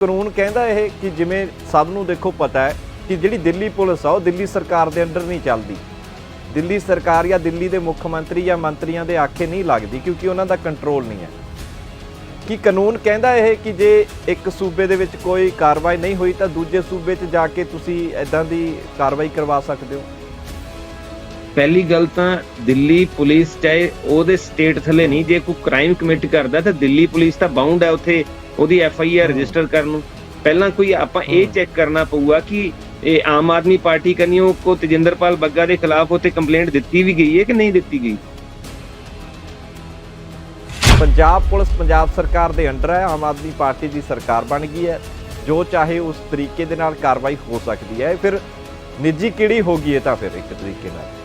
ਕਾਨੂੰਨ ਕਹਿੰਦਾ ਇਹ ਕਿ ਜਿਵੇਂ ਸਭ ਨੂੰ ਦੇਖੋ ਪਤਾ ਹੈ ਕਿ ਜਿਹੜੀ ਦਿੱਲੀ ਪੁਲਿਸ ਆ ਉਹ ਦਿੱਲੀ ਸਰਕਾਰ ਦੇ ਅੰਡਰ ਨਹੀਂ ਚੱਲਦੀ। ਦਿੱਲੀ ਸਰਕਾਰ ਜਾਂ ਦਿੱਲੀ ਦੇ ਮੁੱਖ ਮੰਤਰੀ ਜਾਂ ਮੰਤਰੀਆਂ ਦੇ ਆਖੇ ਨਹੀਂ ਲੱਗਦੀ ਕਿਉਂਕਿ ਉਹਨਾਂ ਦਾ ਕੰਟਰੋਲ ਨਹੀਂ ਹੈ। ਕਿ ਕਾਨੂੰਨ ਕਹਿੰਦਾ ਇਹ ਕਿ ਜੇ ਇੱਕ ਸੂਬੇ ਦੇ ਵਿੱਚ ਕੋਈ ਕਾਰਵਾਈ ਨਹੀਂ ਹੋਈ ਤਾਂ ਦੂਜੇ ਸੂਬੇ 'ਚ ਜਾ ਕੇ ਤੁਸੀਂ ਇੱਦਾਂ ਦੀ ਕਾਰਵਾਈ ਕਰਵਾ ਸਕਦੇ ਹੋ। ਪਹਿਲੀ ਗੱਲ ਤਾਂ ਦਿੱਲੀ ਪੁਲਿਸ ਚਾਹੇ ਉਹਦੇ ਸਟੇਟ ਥੱਲੇ ਨਹੀਂ, ਜੇ ਕੋਈ ਕ੍ਰਾਈਮ ਕਮਿਟ ਕਰਦਾ ਤਾਂ ਦਿੱਲੀ ਪੁਲਿਸ ਤਾਂ ਬਾਉਂਡ ਹੈ ਉੱਥੇ ਉਹਦੀ FIR ਰਜਿਸਟਰ ਕਰਨ ਨੂੰ। ਪਹਿਲਾਂ ਕੋਈ ਆਪਾਂ ਇਹ ਚੈੱਕ ਕਰਨਾ ਪਊਗਾ ਕਿ ਇਹ ਆਮ ਆਦਮੀ ਪਾਰਟੀ ਕਨੀਓ ਕੋ ਤੇਜਿੰਦਰਪਾਲ ਬੱਗਾ ਦੇ ਖਿਲਾਫ ਉੱਥੇ ਕੰਪਲੇਂਟ ਦਿੱਤੀ ਵੀ ਗਈ ਹੈ ਕਿ ਨਹੀਂ ਦਿੱਤੀ ਗਈ। ਪੰਜਾਬ ਪੁਲਿਸ ਪੰਜਾਬ ਸਰਕਾਰ ਦੇ ਅੰਡਰ ਹੈ, ਆਮ ਆਦਮੀ ਪਾਰਟੀ ਦੀ ਸਰਕਾਰ ਬਣ ਗਈ ਹੈ, ਜੋ ਚਾਹੇ ਉਸ ਤਰੀਕੇ ਦੇ ਨਾਲ ਕਾਰਵਾਈ ਹੋ ਸਕਦੀ ਹੈ। ਫਿਰ ਨਿੱਜੀ ਕਿਹੜੀ ਹੋ ਗਈ ਹੈ ਤਾਂ ਫਿਰ ਇੱਕ ਤਰੀਕੇ ਨਾਲ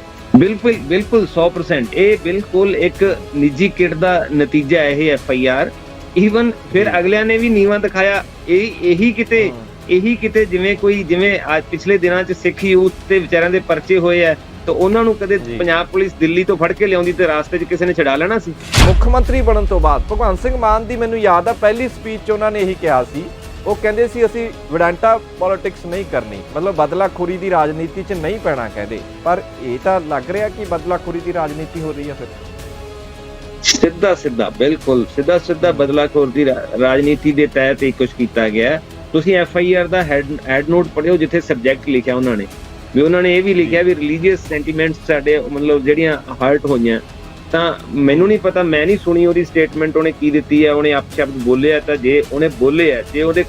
ਬਿਲਕੁਲ 100% ਇਹ ਬਿਲਕੁਲ ਇੱਕ ਨਿੱਜੀ ਕਿਟ ਦਾ ਨਤੀਜਾ ਹੈ ਇਹ FIR। ਈਵਨ ਫਿਰ ਅਗਲਿਆਂ ਨੇ ਵੀ ਨੀਵਾਂ ਦਿਖਾਇਆ। ਇਹੀ ਕਿਤੇ ਜਿਵੇਂ ਅੱਜ ਪਿਛਲੇ ਦਿਨਾਂ 'ਚ ਸਿੱਖ ਯੂਥ ਤੇ ਵਿਚਾਰਿਆਂ ਦੇ ਪਰਚੇ ਹੋਏ ਆ ਤਾਂ ਉਹਨਾਂ ਨੂੰ ਕਦੇ ਪੰਜਾਬ ਪੁਲਿਸ ਦਿੱਲੀ ਤੋਂ ਫੜ ਕੇ ਲਿਆਉਂਦੀ ਤੇ ਰਾਸਤੇ 'ਚ ਕਿਸੇ ਨੇ ਛਡਾ ਲੈਣਾ ਸੀ। ਮੁੱਖ ਮੰਤਰੀ ਬਣਨ ਤੋਂ ਬਾਅਦ ਭਗਵੰਤ ਸਿੰਘ ਮਾਨ ਦੀ ਮੈਨੂੰ ਯਾਦ ਆ ਪਹਿਲੀ ਸਪੀਚ 'ਚ ਉਹਨਾਂ ਨੇ ਇਹੀ ਕਿਹਾ ਸੀ, ਉਹ ਕਹਿੰਦੇ ਸੀ ਅਸੀਂ ਵਿਡੈਂਟਾ ਪੋਲਿਟਿਕਸ ਨਹੀਂ ਕਰਨੀ, ਮਤਲਬ ਬਦਲਾਖੋਰੀ ਦੀ ਰਾਜਨੀਤੀ 'ਚ ਨਹੀਂ ਪੈਣਾ ਕਹਿੰਦੇ। ਪਰ ਇਹ ਤਾਂ ਲੱਗ ਰਿਹਾ ਕਿ ਬਦਲਾਖੋਰੀ ਦੀ ਰਾਜਨੀਤੀ ਹੋ ਰਹੀ ਹੈ। ਫਿਰ ਸਿੱਧਾ ਬਦਲਾਖੋਰ ਦੀ ਰਾਜਨੀਤੀ ਦੇ ਤਹਿਤ ਹੀ ਕੁਝ ਕੀਤਾ ਗਿਆ। ਤੁਸੀਂ FIR ਦਾ ਹੈਡ ਨੋਟ ਪੜ੍ਹਿਓ ਜਿੱਥੇ ਸਬਜੈਕਟ ਲਿਖਿਆ ਉਹਨਾਂ ਨੇ ਇਹ ਵੀ ਲਿਖਿਆ ਵੀ ਰਿਲੀਜੀਅਸ ਸੈਂਟੀਮੈਂਟਸ ਸਾਡੇ ਮਤਲਬ ਜਿਹੜੀਆਂ ਹਰਟ ਹੋਈਆਂ। ਤਾਂ ਮੈਨੂੰ ਨਹੀਂ ਪਤਾ, ਮੈਂ ਨਹੀਂ ਸੁਣੀ ਉਹਦੀ ਸਟੇਟਮੈਂਟ ਉਹਨੇ ਕੀ ਦਿੱਤੀ ਹੈ। ਉਹਨੇ ਆਪ ਸ਼ਬਦ ਬੋਲਿਆ ਤਾਂ ਜੇ ਉਹਨੇ ਬੋਲਿਆ, ਜੇ ਉਹਦੇ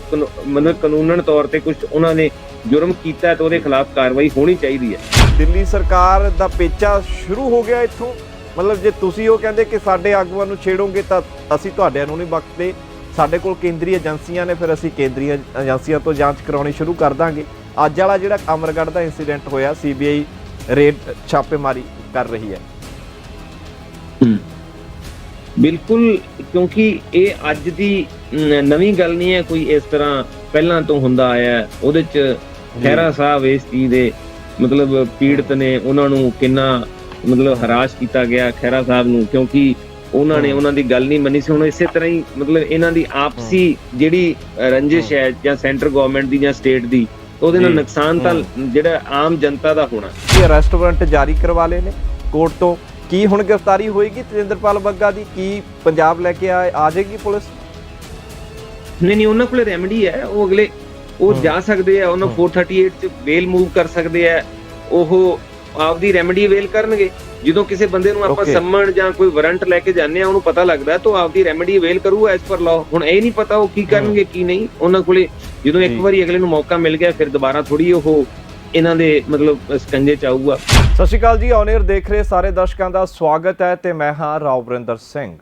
ਮਤਲਬ ਕਾਨੂੰਨਨ ਤੌਰ ਤੇ ਕੁਝ ਉਹਨਾਂ ਨੇ ਜੁਰਮ ਕੀਤਾ ਤਾਂ ਉਹਦੇ ਖਿਲਾਫ ਕਾਰਵਾਈ ਹੋਣੀ ਚਾਹੀਦੀ ਹੈ। ਦਿੱਲੀ ਸਰਕਾਰ ਦਾ ਪੇਚਾ ਸ਼ੁਰੂ ਹੋ ਗਿਆ ਇੱਥੋਂ। ਮਤਲਬ ਜੇ ਤੁਸੀਂ ਉਹ ਕਹਿੰਦੇ ਕਿ ਸਾਡੇ ਆਗੂਆਂ ਨੂੰ ਛੇੜੋਗੇ ਤਾਂ ਅਸੀਂ ਤੁਹਾਡਿਆਂ ਨੂੰ ਨਹੀਂ ਬਖਸ਼ਦੇ, ਸਾਡੇ ਕੋਲ ਕੇਂਦਰੀ ਏਜੰਸੀਆਂ ਨੇ, ਫਿਰ ਅਸੀਂ ਕੇਂਦਰੀ ਏਜੰਸੀਆਂ ਤੋਂ ਜਾਂਚ ਕਰਾਉਣੀ ਸ਼ੁਰੂ ਕਰ ਦਾਂਗੇ। ਅੱਜ ਵਾਲਾ ਜਿਹੜਾ ਅਮਰਗੜ੍ਹ ਦਾ ਇੰਸੀਡੈਂਟ ਹੋਇਆ, CBI ਰੇਡ ਛਾਪੇਮਾਰੀ ਕਰ ਰਹੀ ਹੈ। ਬਿਲਕੁਲ, ਕਿਉਂਕਿ ਇਹ ਅੱਜ ਦੀ ਨਵੀਂ ਗੱਲ ਨਹੀਂ ਹੈ, ਕੋਈ ਇਸ ਤਰ੍ਹਾਂ ਪਹਿਲਾਂ ਤੋਂ ਹੁੰਦਾ ਆਇਆ। ਉਹਦੇ 'ਚ ਖਹਿਰਾ ਸਾਹਿਬ ਇਸ ਚੀਜ਼ ਦੇ ਮਤਲਬ ਪੀੜਤ ਨੇ, ਉਹਨਾਂ ਨੂੰ ਕਿੰਨਾ ਮਤਲਬ ਹਰਾਸ਼ ਕੀਤਾ ਗਿਆ ਖਹਿਰਾ ਸਾਹਿਬ ਨੂੰ, ਕਿਉਂਕਿ ਉਹਨਾਂ ਨੇ ਉਹਨਾਂ ਦੀ ਗੱਲ ਨਹੀਂ ਮੰਨੀ ਸੀ। ਹੁਣ ਇਸੇ ਤਰ੍ਹਾਂ ਹੀ ਮਤਲਬ ਇਹਨਾਂ ਦੀ ਆਪਸੀ ਜਿਹੜੀ ਰੰਜਿਸ਼ ਹੈ ਜਾਂ ਸੈਂਟਰ ਗਵਰਨਮੈਂਟ ਦੀ ਜਾਂ ਸਟੇਟ ਦੀ, ਉਹਦੇ ਨਾਲ ਨੁਕਸਾਨ ਤਾਂ ਜਿਹੜਾ ਆਮ ਜਨਤਾ ਦਾ ਹੋਣਾ। ਅਰੈਸਟ ਵਾਰੰਟ ਜਾਰੀ ਕਰਵਾ ਲਏ ਨੇ ਕੋਰਟ ਤੋਂ। ਕੀ ਹੁਣ ਗ੍ਰਿਫਤਾਰੀ ਹੋਏਗੀ ਤੇਜਿੰਦਰਪਾਲ ਬੱਗਾ ਦੀ? ਕੀ ਪੰਜਾਬ ਲੈ ਕੇ ਆ ਜਾਏਗੀ ਪੁਲਿਸ? ਨਹੀਂ, ਉਹਨਾਂ ਕੋਲੇ ਰੈਮਡੀ ਹੈ। ਉਹ ਅਗਲੇ ਜਾ ਸਕਦੇ ਆ, ਉਹਨਾਂ 438 'ਚ ਬੇਲ ਮੂਵ ਕਰ ਸਕਦੇ ਆ। ਉਹ ਆਪਦੀ ਰੈਮਡੀ ਅਵੇਲ ਕਰਨਗੇ। ਜਦੋਂ ਕਿਸੇ ਬੰਦੇ ਨੂੰ ਆਪਾਂ ਸੰਮਣ ਜਾਂ ਕੋਈ ਵਾਰੰਟ ਲੈ ਕੇ ਜਾਂਦੇ ਆ, ਉਹਨੂੰ ਪਤਾ ਲੱਗਦਾ ਤਾਂ ਆਪਦੀ ਰੈਮਡੀ ਅਵੇਲ ਕਰੂਗਾ ਐਸ ਪਰ ਲਾਅ। ਹੁਣ ਇਹ ਨਹੀਂ ਪਤਾ ਉਹ ਕੀ ਕਰਨਗੇ ਕੀ ਨਹੀਂ। ਉਹਨਾਂ ਕੋਲੇ ਜਦੋਂ ਇੱਕ ਵਾਰੀ ਅਗਲੇ ਨੂੰ ਮੌਕਾ ਮਿਲ ਗਿਆ ਫਿਰ ਦੁਬਾਰਾ ਥੋੜੀ ਉਹ ਇਹਨਾਂ ਦੇ ਮਤਲਬ ਸਕੰਜੇ 'ਚ ਆਊਗਾ। ਸਤਿ ਸ਼੍ਰੀ ਅਕਾਲ ਜੀ, ਔਨ 에ਅਰ ਦੇਖ ਰਹੇ ਸਾਰੇ ਦਰਸ਼ਕਾਂ ਦਾ ਸਵਾਗਤ ਹੈ ਤੇ ਮੈਂ ਹਾਂ ਰਾਓ ਵਰਿੰਦਰ ਸਿੰਘ।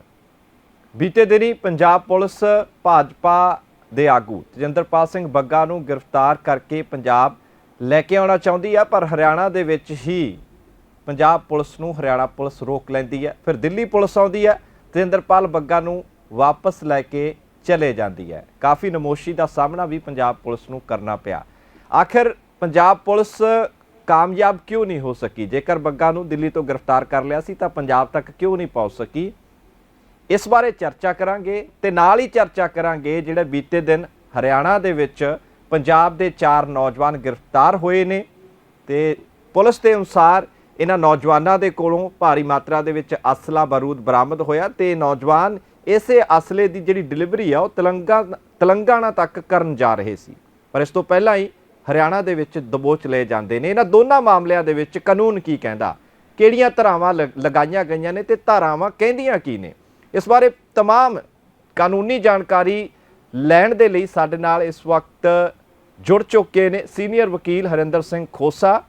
ਬੀਤੇ ਦਿਨੀ ਪੰਜਾਬ ਪੁਲਿਸ ਭਾਜਪਾ ਦੇ ਆਗੂ ਤੇਜਿੰਦਰਪਾਲ ਸਿੰਘ ਬੱਗਾ ਨੂੰ ਗ੍ਰਿਫਤਾਰ ਕਰਕੇ ਪੰਜਾਬ ਲੈ ਕੇ ਆਉਣਾ ਚਾਹੁੰਦੀ ਹੈ, ਪਰ ਹਰਿਆਣਾ ਦੇ ਵਿੱਚ ਹੀ ਪੰਜਾਬ ਪੁਲਿਸ ਨੂੰ ਹਰਿਆਣਾ ਪੁਲਿਸ ਰੋਕ ਲੈਂਦੀ ਹੈ। ਫਿਰ ਦਿੱਲੀ ਪੁਲਿਸ ਆਉਂਦੀ ਹੈ, ਤੇਜਿੰਦਰਪਾਲ ਬੱਗਾ ਨੂੰ ਵਾਪਸ ਲੈ ਕੇ ਚਲੇ ਜਾਂਦੀ ਹੈ। ਕਾਫੀ ਨਮੋਸ਼ੀ ਦਾ ਸਾਹਮਣਾ ਵੀ ਪੰਜਾਬ ਪੁਲਿਸ ਨੂੰ ਕਰਨਾ ਪਿਆ। ਆਖਿਰ ਪੰਜਾਬ ਪੁਲਿਸ ਕਾਮਯਾਬ ਕਿਉਂ ਨਹੀਂ ਹੋ ਸਕੀ? ਜੇਕਰ ਬੱਗਾ ਨੂੰ ਦਿੱਲੀ ਤੋਂ ਗ੍ਰਿਫਤਾਰ ਕਰ ਲਿਆ ਸੀ ਤਾਂ ਪੰਜਾਬ ਤੱਕ ਕਿਉਂ ਨਹੀਂ ਪਹੁੰਚ ਸਕੀ? ਇਸ ਬਾਰੇ ਚਰਚਾ ਕਰਾਂਗੇ ਤੇ ਨਾਲ ਹੀ ਚਰਚਾ ਕਰਾਂਗੇ ਜਿਹੜੇ ਬੀਤੇ ਦਿਨ ਹਰਿਆਣਾ ਦੇ ਵਿੱਚ ਪੰਜਾਬ ਦੇ 4 ਨੌਜਵਾਨ ਗ੍ਰਿਫਤਾਰ ਹੋਏ ਨੇ ਤੇ ਪੁਲਿਸ ਦੇ ਅਨੁਸਾਰ ਇਹਨਾਂ ਨੌਜਵਾਨਾਂ ਦੇ ਕੋਲੋਂ ਭਾਰੀ ਮਾਤਰਾ ਦੇ ਵਿੱਚ ਅਸਲਾ ਬਾਰੂਦ ਬਰਾਮਦ ਹੋਇਆ ਤੇ ਨੌਜਵਾਨ ਇਸੇ ਅਸਲੇ ਦੀ ਜਿਹੜੀ ਡਿਲੀਵਰੀ ਆ ਉਹ ਤੇਲੰਗਾਨਾ ਤੱਕ ਕਰਨ ਜਾ ਰਹੇ ਸੀ। ਪਰ ਇਸ ਤੋਂ ਪਹਿਲਾਂ ਹੀ ਹਰਿਆਣਾ ਦੇ ਵਿੱਚ ਦਬੋਚ ਲਏ ਜਾਂਦੇ ਨੇ। ਇਹਨਾਂ ਦੋਨਾਂ ਮਾਮਲਿਆਂ ਦੇ ਵਿੱਚ ਕਾਨੂੰਨ ਕੀ ਕਹਿੰਦਾ, ਕਿਹੜੀਆਂ ਧਾਰਾਵਾਂ ਲਗਾਈਆਂ ਗਈਆਂ ਨੇ ਤੇ ਧਾਰਾਵਾਂ ਕਹਿੰਦੀਆਂ ਕੀ ਨੇ, ਇਸ ਬਾਰੇ ਤਮਾਮ ਕਾਨੂੰਨੀ ਜਾਣਕਾਰੀ ਲੈਣ ਦੇ ਲਈ ਸਾਡੇ ਨਾਲ ਇਸ ਵਕਤ ਜੁੜ ਚੁੱਕੇ ਨੇ ਸੀਨੀਅਰ ਵਕੀਲ ਹਰਿੰਦਰ ਸਿੰਘ ਖੋਸਾ।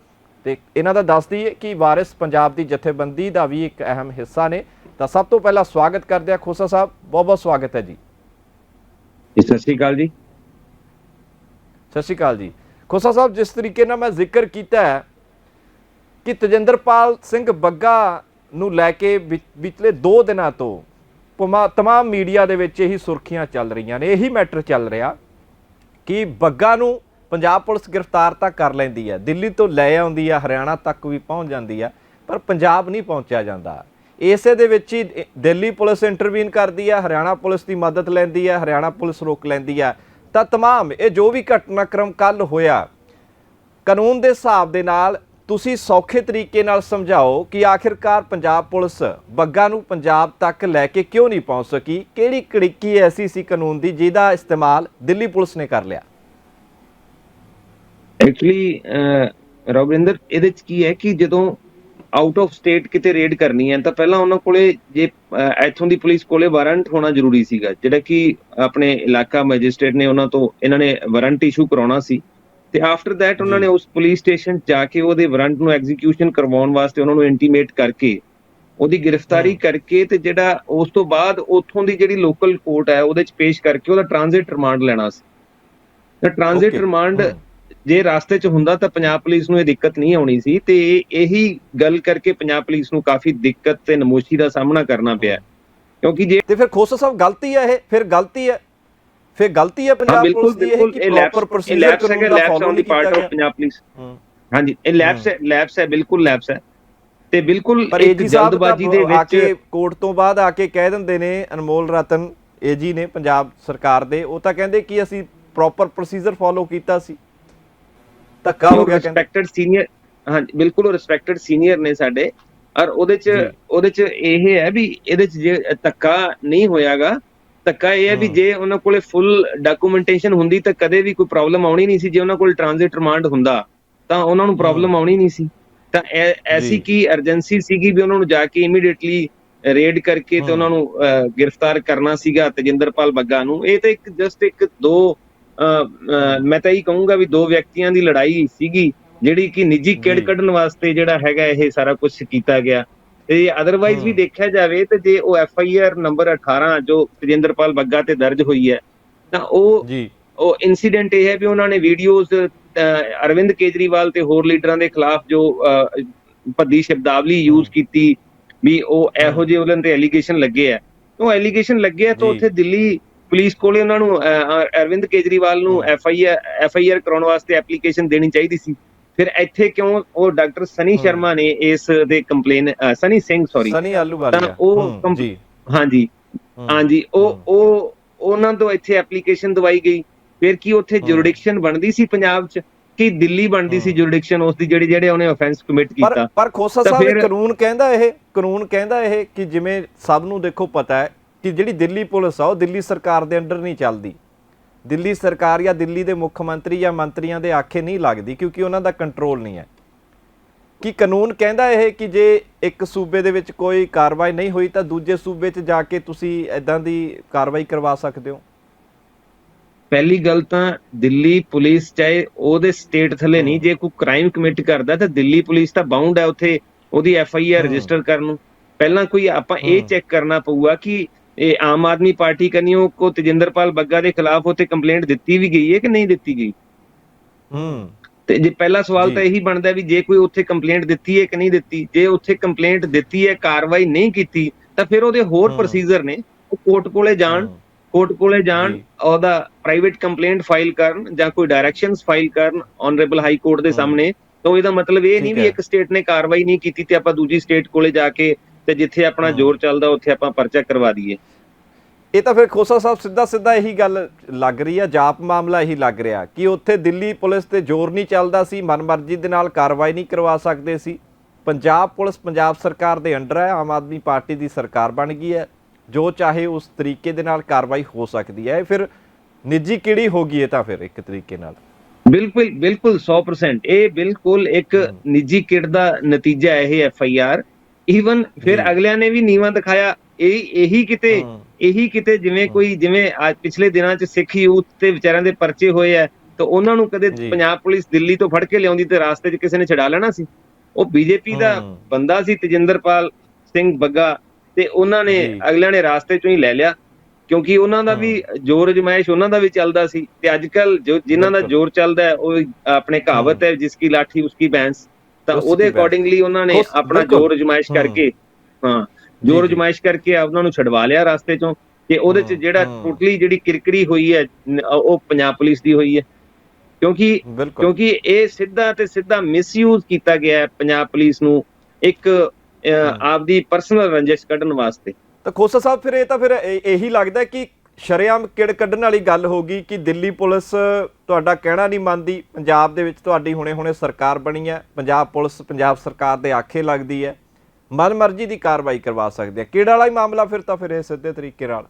ਤੇ ਇਹਨਾਂ ਦਾ ਦੱਸ ਦਈਏ ਕਿ ਵਾਰਿਸ ਪੰਜਾਬ ਦੀ ਜਥੇਬੰਦੀ ਦਾ ਵੀ ਇੱਕ ਅਹਿਮ ਹਿੱਸਾ ਨੇ। ਤਾਂ ਸਭ ਤੋਂ ਪਹਿਲਾਂ ਸਵਾਗਤ ਕਰਦੇ ਆ ਖੋਸਾ ਸਾਹਿਬ, ਬਹੁਤ ਬਹੁਤ ਸਵਾਗਤ ਹੈ ਜੀ। ਸਤਿ ਸ਼੍ਰੀ ਅਕਾਲ ਜੀ। ਸਤਿ ਸ਼੍ਰੀ ਅਕਾਲ ਜੀ। ਖੋਸਾ ਸਾਹਿਬ, ਜਿਸ ਤਰੀਕੇ ਨਾਲ ਮੈਂ ਜ਼ਿਕਰ ਕੀਤਾ ਹੈ ਕਿ ਤੇਜਿੰਦਰਪਾਲ ਸਿੰਘ ਬੱਗਾ ਨੂੰ ਲੈ ਕੇ ਪਿਛਲੇ 2 ਦਿਨਾਂ ਤੋਂ ਤਮਾਮ ਮੀਡੀਆ ਦੇ ਵਿੱਚ ਇਹੀ ਸੁਰਖੀਆਂ ਚੱਲ ਰਹੀਆਂ ਨੇ, ਇਹੀ ਮੈਟਰ ਚੱਲ ਰਿਹਾ ਕਿ ਬੱਗਾ ਨੂੰ ਪੰਜਾਬ ਪੁਲਿਸ ਗ੍ਰਿਫਤਾਰ ਤਾਂ ਕਰ ਲੈਂਦੀ ਹੈ, ਦਿੱਲੀ ਤੋਂ ਲੈ ਆਉਂਦੀ ਹੈ, ਹਰਿਆਣਾ ਤੱਕ ਵੀ ਪਹੁੰਚ ਜਾਂਦੀ ਹੈ, ਪਰ ਪੰਜਾਬ ਨਹੀਂ ਪਹੁੰਚਿਆ ਜਾਂਦਾ। ਇਸੇ ਦੇ ਵਿੱਚ ਹੀ ਦਿੱਲੀ ਪੁਲਿਸ ਇੰਟਰਵੀਨ ਕਰਦੀ ਹੈ, ਹਰਿਆਣਾ ਪੁਲਿਸ ਦੀ ਮਦਦ ਲੈਂਦੀ ਹੈ, ਹਰਿਆਣਾ ਪੁਲਿਸ ਰੋਕ ਲੈਂਦੀ ਹੈ ਤਾਂ तमाम ਇਹ ਜੋ ਵੀ ਘਟਨਾਕ੍ਰਮ ਕੱਲ ਹੋਇਆ, ਕਾਨੂੰਨ ਦੇ ਹਿਸਾਬ ਦੇ ਨਾਲ ਤੁਸੀਂ ਸੌਖੇ ਤਰੀਕੇ ਨਾਲ ਸਮਝਾਓ ਕਿ ਆਖਿਰਕਾਰ ਪੰਜਾਬ ਪੁਲਿਸ ਬੱਗਾ ਨੂੰ ਪੰਜਾਬ ਤੱਕ ਲੈ ਕੇ ਕਿਉਂ ਨਹੀਂ ਪਹੁੰਚ ਸਕੀ? ਕਿਹੜੀ ਕੜਿੱਕੀ ਐਸੀ ਸੀ ਕਾਨੂੰਨ ਦੀ ਜਿਹਦਾ ਇਸਤੇਮਾਲ ਦਿੱਲੀ ਪੁਲਿਸ ਨੇ ਕਰ ਲਿਆ? ਐਕਚੁਅਲੀ ਰਵਿੰਦਰ, ਇਹਦੇ ਚ ਕੀ ਹੈ ਕਿ ਜਦੋਂ ਆਊਟ ਆਫ ਸਟੇਟ ਕਿਤੇ ਰੇਡ ਕਰਨੀ ਹੈ ਤਾਂ ਪਹਿਲਾਂ ਉਹਨਾਂ ਕੋਲੇ ਜੇ ਇੱਥੋਂ ਦੀ ਪੁਲਿਸ ਕੋਲੇ ਵਾਰੰਟ ਹੋਣਾ ਜ਼ਰੂਰੀ ਸੀਗਾ, ਜਿਹੜਾ ਕਿ ਆਪਣੇ ਇਲਾਕਾ ਮੈਜਿਸਟ੍ਰੇਟ ਨੇ ਉਹਨਾਂ ਤੋਂ ਇਹਨਾਂ ਨੇ ਵਾਰੰਟ ਇਸ਼ੂ ਕਰਾਉਣਾ ਸੀ। ਤੇ ਆਫਟਰ ਦੈਟ ਉਹਨਾਂ ਨੇ ਉਸ ਪੁਲਿਸ ਸਟੇਸ਼ਨ ਜਾ ਕੇ ਉਹਦੇ ਵਾਰੰਟ ਨੂੰ ਐਗਜ਼ੀਕਿਊਸ਼ਨ ਕਰਵਾਉਣ ਵਾਸਤੇ ਉਹਨਾਂ ਨੂੰ ਇੰਟੀਮੇਟ ਕਰਕੇ ਉਹਦੀ ਗ੍ਰਿਫਤਾਰੀ ਕਰਕੇ ਤੇ ਜਿਹੜਾ ਉਸ ਤੋਂ ਬਾਅਦ ਉੱਥੋਂ ਦੀ ਜਿਹੜੀ ਲੋਕਲ ਕੋਰਟ ਹੈ ਉਹਦੇ ਚ ਪੇਸ਼ ਕਰਕੇ ਉਹਦਾ ਟ੍ਰਾਂਜ਼ਿਟ ਰਿਮਾਂਡ ਲੈਣਾ ਸੀ। ਤਾਂ ਟ੍ਰਾਂਜ਼ਿਟ ਰਿਮਾਂਡ ਜੇ ਰਾਸਤੇ 'ਚ ਹੁੰਦਾ ਤਾਂ ਪੰਜਾਬ ਪੁਲਿਸ ਨੂੰ ਇਹ ਦਿੱਕਤ ਨਹੀਂ ਆਉਣੀ ਸੀ, ਤੇ ਇਹੀ ਗੱਲ ਕਰਕੇ ਪੰਜਾਬ ਪੁਲਿਸ ਨੂੰ ਕਾਫੀ ਦਿੱਕਤ ਤੇ ਨਮੋਸ਼ੀ ਦਾ ਸਾਹਮਣਾ ਕਰਨਾ ਪਿਆ, ਕਿਉਂਕਿ ਜੇ ਤੇ ਫਿਰ ਖੋਸਾ ਸਾਹਿਬ ਗਲਤੀ ਹੈ ਇਹ, ਫਿਰ ਗਲਤੀ ਹੈ ਪੰਜਾਬ ਪੁਲਿਸ ਦੀ ਇਹ ਕਿ ਪ੍ਰੋਪਰ ਪ੍ਰੋਸੀਜਰ ਕਾਨੂੰਨ ਦਾ ਫਾਲੋ ਨਹੀਂ ਕੀਤਾ ਗਿਆ ਪੰਜਾਬ ਪੁਲਿਸ। ਹਾਂਜੀ, ਇਹ ਲੈਪਸ ਹੈ, ਬਿਲਕੁਲ ਲੈਪਸ ਹੈ ਤੇ ਬਿਲਕੁਲ ਇੱਕ ਜਲਦਬਾਜ਼ੀ ਦੇ ਵਿੱਚ ਆ ਕੇ ਕੋਰਟ ਤੋਂ ਬਾਅਦ ਆ ਕੇ ਕਹਿ ਦਿੰਦੇ ਨੇ ਅਨਮੋਲ ਰਤਨ ਏਜੀ ਨੇ ਪੰਜਾਬ ਸਰਕਾਰ ਦੇ, ਉਹ ਤਾਂ ਕਹਿੰਦੇ ਕਿ ਅਸੀਂ ਪ੍ਰੋਪਰ ਪ੍ਰੋਸੀਜਰ ਫਾਲੋ ਕੀਤਾ ਸੀ। ਧੱਕਾ ਹੋ ਗਿਆ, ਰਿਸਪੈਕਟਡ ਸੀਨੀਅਰ। ਹਾਂਜੀ ਬਿਲਕੁਲ, ਉਹ ਰਿਸਪੈਕਟਡ ਸੀਨੀਅਰ ਨੇ ਸਾਡੇ, ਔਰ ਉਹਦੇ ਚ ਇਹ ਹੈ ਵੀ ਇਹਦੇ ਚ ਜੇ ਧੱਕਾ ਨਹੀਂ ਹੋਇਆਗਾ, ਧੱਕਾ ਇਹ ਹੈ ਵੀ ਜੇ ਉਹਨਾਂ ਕੋਲੇ ਫੁੱਲ ਡਾਕੂਮੈਂਟੇਸ਼ਨ ਹੁੰਦੀ ਤਾਂ ਕਦੇ ਵੀ ਕੋਈ ਪ੍ਰੋਬਲਮ ਆਉਣੀ ਨਹੀਂ ਸੀ। ਜੇ ਉਹਨਾਂ ਕੋਲ ਟ੍ਰਾਂਜ਼ਿਟ ਰਿਮਾਂਡ ਹੁੰਦਾ ਤਾਂ ਉਹਨਾਂ ਨੂੰ ਪ੍ਰੋਬਲਮ ਆਉਣੀ ਨਹੀਂ ਸੀ। ਤਾਂ ਐਸੀ ਕੀ ਅਰਜੈਂਸੀ ਸੀਗੀ ਵੀ ਉਹਨਾਂ ਨੂੰ ਜਾ ਕੇ ਇਮੀਡੀਏਟਲੀ ਰੇਡ ਕਰਕੇ ਤੇ ਉਹਨਾਂ ਨੂੰ ਗ੍ਰਿਫਤਾਰ ਕਰਨਾ ਸੀਗਾ ਤੇਜਿੰਦਰਪਾਲ ਬੱਗਾ ਨੂੰ। ਇਹ ਤਾਂ ਇੱਕ ਜਸਟ ਇੱਕ ਦੋ ਮੈਂ ਤਾਂ ਇਹੀ ਕਹੂੰਗਾ ਵੀ ਦੋ ਵਿਅਕਤੀਆਂ ਦੀ ਲੜਾਈ ਸੀਗੀ, ਜਿਹੜੀ ਕਿ ਨਿੱਜੀ ਕਿੜ ਕੱਢਣ ਵਾਸਤੇ ਜਿਹੜਾ ਹੈਗਾ ਇਹ ਸਾਰਾ ਕੁਝ ਕੀਤਾ ਗਿਆ। ਤੇ ਅਦਰਵਾਈਜ਼ ਵੀ ਦੇਖਿਆ ਜਾਵੇ ਤੇ ਜੇ ਉਹ FIR ਨੰਬਰ 18 ਜੋ ਤੇਜਿੰਦਰਪਾਲ ਬੱਗਾ ਤੇ ਦਰਜ ਹੋਈ ਹੈ ਤਾਂ ਉਹ ਇਨਸੀਡੈਂਟ ਇਹ ਹੈ ਵੀ ਉਹਨਾਂ ਨੇ ਵੀਡੀਓਜ਼ ਅਰਵਿੰਦ ਕੇਜਰੀਵਾਲ ਤੇ ਹੋਰ ਲੀਡਰਾਂ ਦੇ ਖਿਲਾਫ ਜੋ ਭੱਦੀ ਸ਼ਬਦਾਵਲੀ ਯੂਜ਼ ਕੀਤੀ ਵੀ ਉਹ ਇਹੋ ਜਿਹੇ ਉਹਨਾਂ ਤੇ ਐਲੀਗੇਸ਼ਨ ਲੱਗੇ ਆ, ਉਹ ਐਲੀਗੇਸ਼ਨ ਲੱਗੇ ਆ ਤਾਂ ਉੱਥੇ ਦਿੱਲੀ ਪੁਲਿਸ ਕੋਲੇ ਉਹਨਾਂ ਨੂੰ ਅਰਵਿੰਦ ਕੇਜਰੀਵਾਲ ਨੂੰ FIR ਕਰਾਉਣ ਵਾਸਤੇ ਐਪਲੀਕੇਸ਼ਨ ਦੇਣੀ ਚਾਹੀਦੀ ਸੀ। ਫਿਰ ਇੱਥੇ ਕਿਉਂ ਉਹ ਡਾਕਟਰ ਸਨੀ ਸ਼ਰਮਾ ਨੇ ਇਸ ਦੇ ਕੰਪਲੇਨ ਸਨੀ ਆਲੂਵਾਲੀਆ ਉਹ ਉਹਨਾਂ ਤੋਂ ਇੱਥੇ ਐਪਲੀਕੇਸ਼ਨ ਦਵਾਈ ਗਈ। ਫਿਰ ਕੀ ਉੱਥੇ ਜੁਰਿਡਿਕਸ਼ਨ ਬਣਦੀ ਸੀ ਪੰਜਾਬ 'ਚ ਕਿ ਦਿੱਲੀ ਬਣਦੀ ਸੀ ਜੁਰਿਡਿਕਸ਼ਨ ਉਸ ਦੀ ਜਿਹੜੇ ਉਹਨੇ ਆਫੈਂਸ ਕਮਿਟ ਕੀਤਾ? ਪਰ ਖੋਸਾ ਸਾਹਿਬ ਕਾਨੂੰਨ ਕਹਿੰਦਾ ਇਹ ਕਿ ਜਿਵੇਂ ਸਭ ਨੂੰ ਦੇਖੋ ਪਤਾ ਹੈ ਕਿ ਜਿਹੜੀ ਦਿੱਲੀ ਪੁਲਿਸ ਆ ਉਹ ਦਿੱਲੀ ਸਰਕਾਰ ਦੇ ਅੰਡਰ ਨਹੀਂ ਚੱਲਦੀ। ਦਿੱਲੀ ਸਰਕਾਰ ਜਾਂ ਦਿੱਲੀ ਦੇ ਮੁੱਖ ਮੰਤਰੀ ਜਾਂ ਮੰਤਰੀਆਂ ਦੇ ਆਖੇ ਨਹੀਂ ਲੱਗਦੀ, ਕਿਉਂਕਿ ਉਹਨਾਂ ਦਾ ਕੰਟਰੋਲ ਨਹੀਂ ਹੈ। ਕਿ ਕਾਨੂੰਨ ਕਹਿੰਦਾ ਇਹ ਕਿ ਜੇ ਇੱਕ ਸੂਬੇ ਦੇ ਵਿੱਚ ਕੋਈ ਕਾਰਵਾਈ ਨਹੀਂ ਹੋਈ ਤਾਂ ਦੂਜੇ ਸੂਬੇ 'ਚ ਜਾ ਕੇ ਤੁਸੀਂ ਇੱਦਾਂ ਦੀ ਕਾਰਵਾਈ ਕਰਵਾ ਸਕਦੇ ਹੋ। ਪਹਿਲੀ ਗੱਲ ਤਾਂ ਦਿੱਲੀ ਪੁਲਿਸ ਚਾਹੇ ਉਹਦੇ ਸਟੇਟ ਥੱਲੇ ਨਹੀਂ, ਜੇ ਕੋਈ ਕ੍ਰਾਈਮ ਕਮਿਟ ਕਰਦਾ ਤਾਂ ਦਿੱਲੀ ਪੁਲਿਸ ਤਾਂ ਬਾਉਂਡ ਹੈ ਉੱਥੇ ਉਹਦੀ FIR ਰਜਿਸਟਰ ਕਰਨ ਨੂੰ। ਪਹਿਲਾਂ ਕੋਈ ਆਪਾਂ ਇਹ ਚੈੱਕ ਕਰਨਾ ਪਊਗਾ ਕਿ ਇਹ ਆਮ ਆਦਮੀ ਪਾਰਟੀ ਕਨੀਓ ਕੋ ਤੇਜਿੰਦਰਪਾਲ ਬੱਗਾ ਦੇ ਖਿਲਾਫ ਉੱਥੇ ਕੰਪਲੇਂਟ ਦਿੱਤੀ ਵੀ ਗਈ ਹੈ ਕਿ ਨਹੀਂ ਦਿੱਤੀ ਗਈ। ਤੇ ਜੇ ਪਹਿਲਾ ਸਵਾਲ ਤਾਂ ਇਹੀ ਬਣਦਾ ਵੀ ਜੇ ਕੋਈ ਉੱਥੇ ਕੰਪਲੇਂਟ ਦਿੱਤੀ ਹੈ ਕਿ ਨਹੀਂ ਦਿੱਤੀ। ਜੇ ਉੱਥੇ ਕੰਪਲੇਂਟ ਦਿੱਤੀ ਹੈ, ਕਾਰਵਾਈ ਨਹੀਂ ਕੀਤੀ, ਤਾਂ ਫਿਰ ਉਹਦੇ ਹੋਰ ਪ੍ਰੋਸੀਜਰ ਨੇ। ਉਹ ਕੋਰਟ ਕੋਲੇ ਜਾਣ ਉਹਦਾ ਪ੍ਰਾਈਵੇਟ ਕੰਪਲੇਂਟ ਫਾਈਲ ਕਰਨ ਜਾਂ ਕੋਈ ਡਾਇਰੈਕਸ਼ਨਸ ਫਾਈਲ ਕਰਨ ਆਨਰੇਬਲ ਹਾਈ ਕੋਰਟ ਦੇ ਸਾਹਮਣੇ। ਤਾਂ ਇਹਦਾ ਮਤਲਬ ਇਹ ਨਹੀਂ ਵੀ ਇੱਕ ਸਟੇਟ ਨੇ ਕਾਰਵਾਈ ਨਹੀਂ ਕੀਤੀ ਤੇ ਆਪਾਂ ਦੂਜੀ ਸਟੇਟ ਕੋਲੇ ਜਾ ਕੇ ਤੇ ਜਿੱਥੇ ਆਪਣਾ ਜ਼ੋਰ ਚੱਲਦਾ ਉੱਥੇ ਆਪਾਂ ਪਰਚਾ ਕਰਵਾ ਦਈਏ। ਇਹ ਤਾਂ ਫਿਰ ਖੋਸਾ ਸਾਹਿਬ ਸਿੱਧਾ ਇਹੀ ਗੱਲ ਲੱਗ ਰਹੀ ਆ, ਜਾਪ ਮਾਮਲਾ ਇਹੀ ਲੱਗ ਰਿਹਾ ਕਿ ਉੱਥੇ ਦਿੱਲੀ ਪੁਲਿਸ ਤੇ ਜ਼ੋਰ ਨਹੀਂ ਚੱਲਦਾ ਸੀ, ਮਨਮਰਜ਼ੀ ਦੇ ਨਾਲ ਕਾਰਵਾਈ ਨਹੀਂ ਕਰਵਾ ਸਕਦੇ ਸੀ। ਪੰਜਾਬ ਪੁਲਿਸ ਪੰਜਾਬ ਸਰਕਾਰ ਦੇ ਅੰਡਰ ਹੈ, ਆਮ ਆਦਮੀ ਪਾਰਟੀ ਦੀ ਸਰਕਾਰ ਬਣ ਗਈ ਹੈ, ਜੋ ਚਾਹੇ ਉਸ ਤਰੀਕੇ ਦੇ ਨਾਲ ਕਾਰਵਾਈ ਹੋ ਸਕਦੀ ਹੈ। ਫਿਰ ਨਿੱਜੀ ਕਿਹੜੀ ਹੋ ਗਈ ਹੈ ਤਾਂ ਫਿਰ ਇੱਕ ਤਰੀਕੇ ਨਾਲ ਬਿਲਕੁਲ 100% ਇਹ ਬਿਲਕੁਲ ਇੱਕ ਨਿੱਜੀ ਕਿੜ ਦਾ ਨਤੀਜਾ ਹੈ ਇਹ FIR। ਈਵਨ ਫਿਰ ਅਗਲਿਆਂ ਨੇ ਵੀ ਨੀਵਾਂ ਦਿਖਾਇਆ। ਇਹੀ ਕਿਤੇ ਜਿਵੇਂ ਅੱਜ ਪਿਛਲੇ ਦਿਨਾਂ 'ਚ ਸਿੱਖ ਯੂਥ ਤੇ ਵਿਚਾਰਿਆਂ ਦੇ ਪਰਚੇ ਹੋਏ ਆ ਤਾਂ ਉਹਨਾਂ ਨੂੰ ਕਦੇ ਪੰਜਾਬ ਪੁਲਿਸ ਦਿੱਲੀ ਤੋਂ ਫੜ ਕੇ ਲਿਆਉਂਦੀ ਤੇ ਰਾਸਤੇ 'ਚ ਕਿਸੇ ਨੇ ਛਡਾ ਲੈਣਾ ਸੀ? ਉਹ BJP ਦਾ ਬੰਦਾ ਸੀ ਤੇਜਿੰਦਰਪਾਲ ਸਿੰਘ ਬੱਗਾ ਤੇ ਉਹਨਾਂ ਨੇ ਅਗਲਿਆਂ ਨੇ ਰਾਸਤੇ 'ਚੋਂ ਹੀ ਲੈ ਲਿਆ, ਕਿਉਂਕਿ ਉਹਨਾਂ ਦਾ ਵੀ ਜ਼ੋਰ ਅਜਮਾਇਸ਼ ਉਹਨਾਂ ਦਾ ਵੀ ਚੱਲਦਾ ਸੀ। ਤੇ ਅੱਜ ਕੱਲ ਜਿਨ੍ਹਾਂ ਦਾ ਜ਼ੋਰ ਚੱਲਦਾ ਉਹ ਆਪਣੇ ਕਹਾਵਤ ਹੈ ਜਿਸ ਕੀ ਲਾਠੀ ਉਸ ਕੀ ਬੈਂਸ, ਤਾਂ ਉਹਦੇ ਅਕੋਰਡਿੰਗਲੀ ਉਹਨਾਂ ਨੇ ਆਪਣਾ ਜ਼ੋਰ ਅਜਮਾਇਸ਼ ਕਰਕੇ ਉਹਨਾਂ ਨੂੰ ਛਡਵਾ ਲਿਆ ਰਾਸਤੇ 'ਚੋਂ। ਤੇ ਉਹਦੇ 'ਚ ਜਿਹੜਾ ਟੋਟਲੀ ਜਿਹੜੀ ਕਿਰਕਰੀ ਹੋਈ ਹੈ ਉਹ ਪੰਜਾਬ ਪੁਲਿਸ ਦੀ ਹੋਈ ਹੈ, ਕਿਉਂਕਿ ਇਹ ਸਿੱਧਾ ਮਿਸਯੂਜ਼ ਕੀਤਾ ਗਿਆ ਹੈ ਪੰਜਾਬ ਪੁਲਿਸ ਨੂੰ ਇੱਕ ਆਪਦੀ ਪਰਸਨਲ ਰੰਜਿਸ਼ ਕੱਢਣ ਵਾਸਤੇ। ਤਾਂ ਖੋਸਾ ਸਾਹਿਬ ਫਿਰ ਇਹੀ ਲੱਗਦਾ ਕਿ ਸ਼ਰੇਆਮ ਕਿੜ ਕੱਢਣ ਵਾਲੀ ਗੱਲ ਹੋ ਗਈ ਕਿ ਦਿੱਲੀ ਪੁਲਿਸ ਤੁਹਾਡਾ ਕਹਿਣਾ ਨਹੀਂ ਮੰਨਦੀ। ਪੰਜਾਬ ਦੇ ਵਿੱਚ ਤੁਹਾਡੀ ਹੁਣੇ ਸਰਕਾਰ ਬਣੀ ਹੈ, ਪੰਜਾਬ ਪੁਲਿਸ ਪੰਜਾਬ ਸਰਕਾਰ ਦੇ ਆਖੇ ਲੱਗਦੀ ਹੈ, ਮਨਮਰਜ਼ੀ ਦੀ ਕਾਰਵਾਈ ਕਰਵਾ ਸਕਦੇ ਆ। ਕਿਹੜਾ ਵਾਲਾ ਹੀ ਮਾਮਲਾ ਫਿਰ ਤਾਂ ਇਹ ਸਿੱਧੇ ਤਰੀਕੇ ਨਾਲ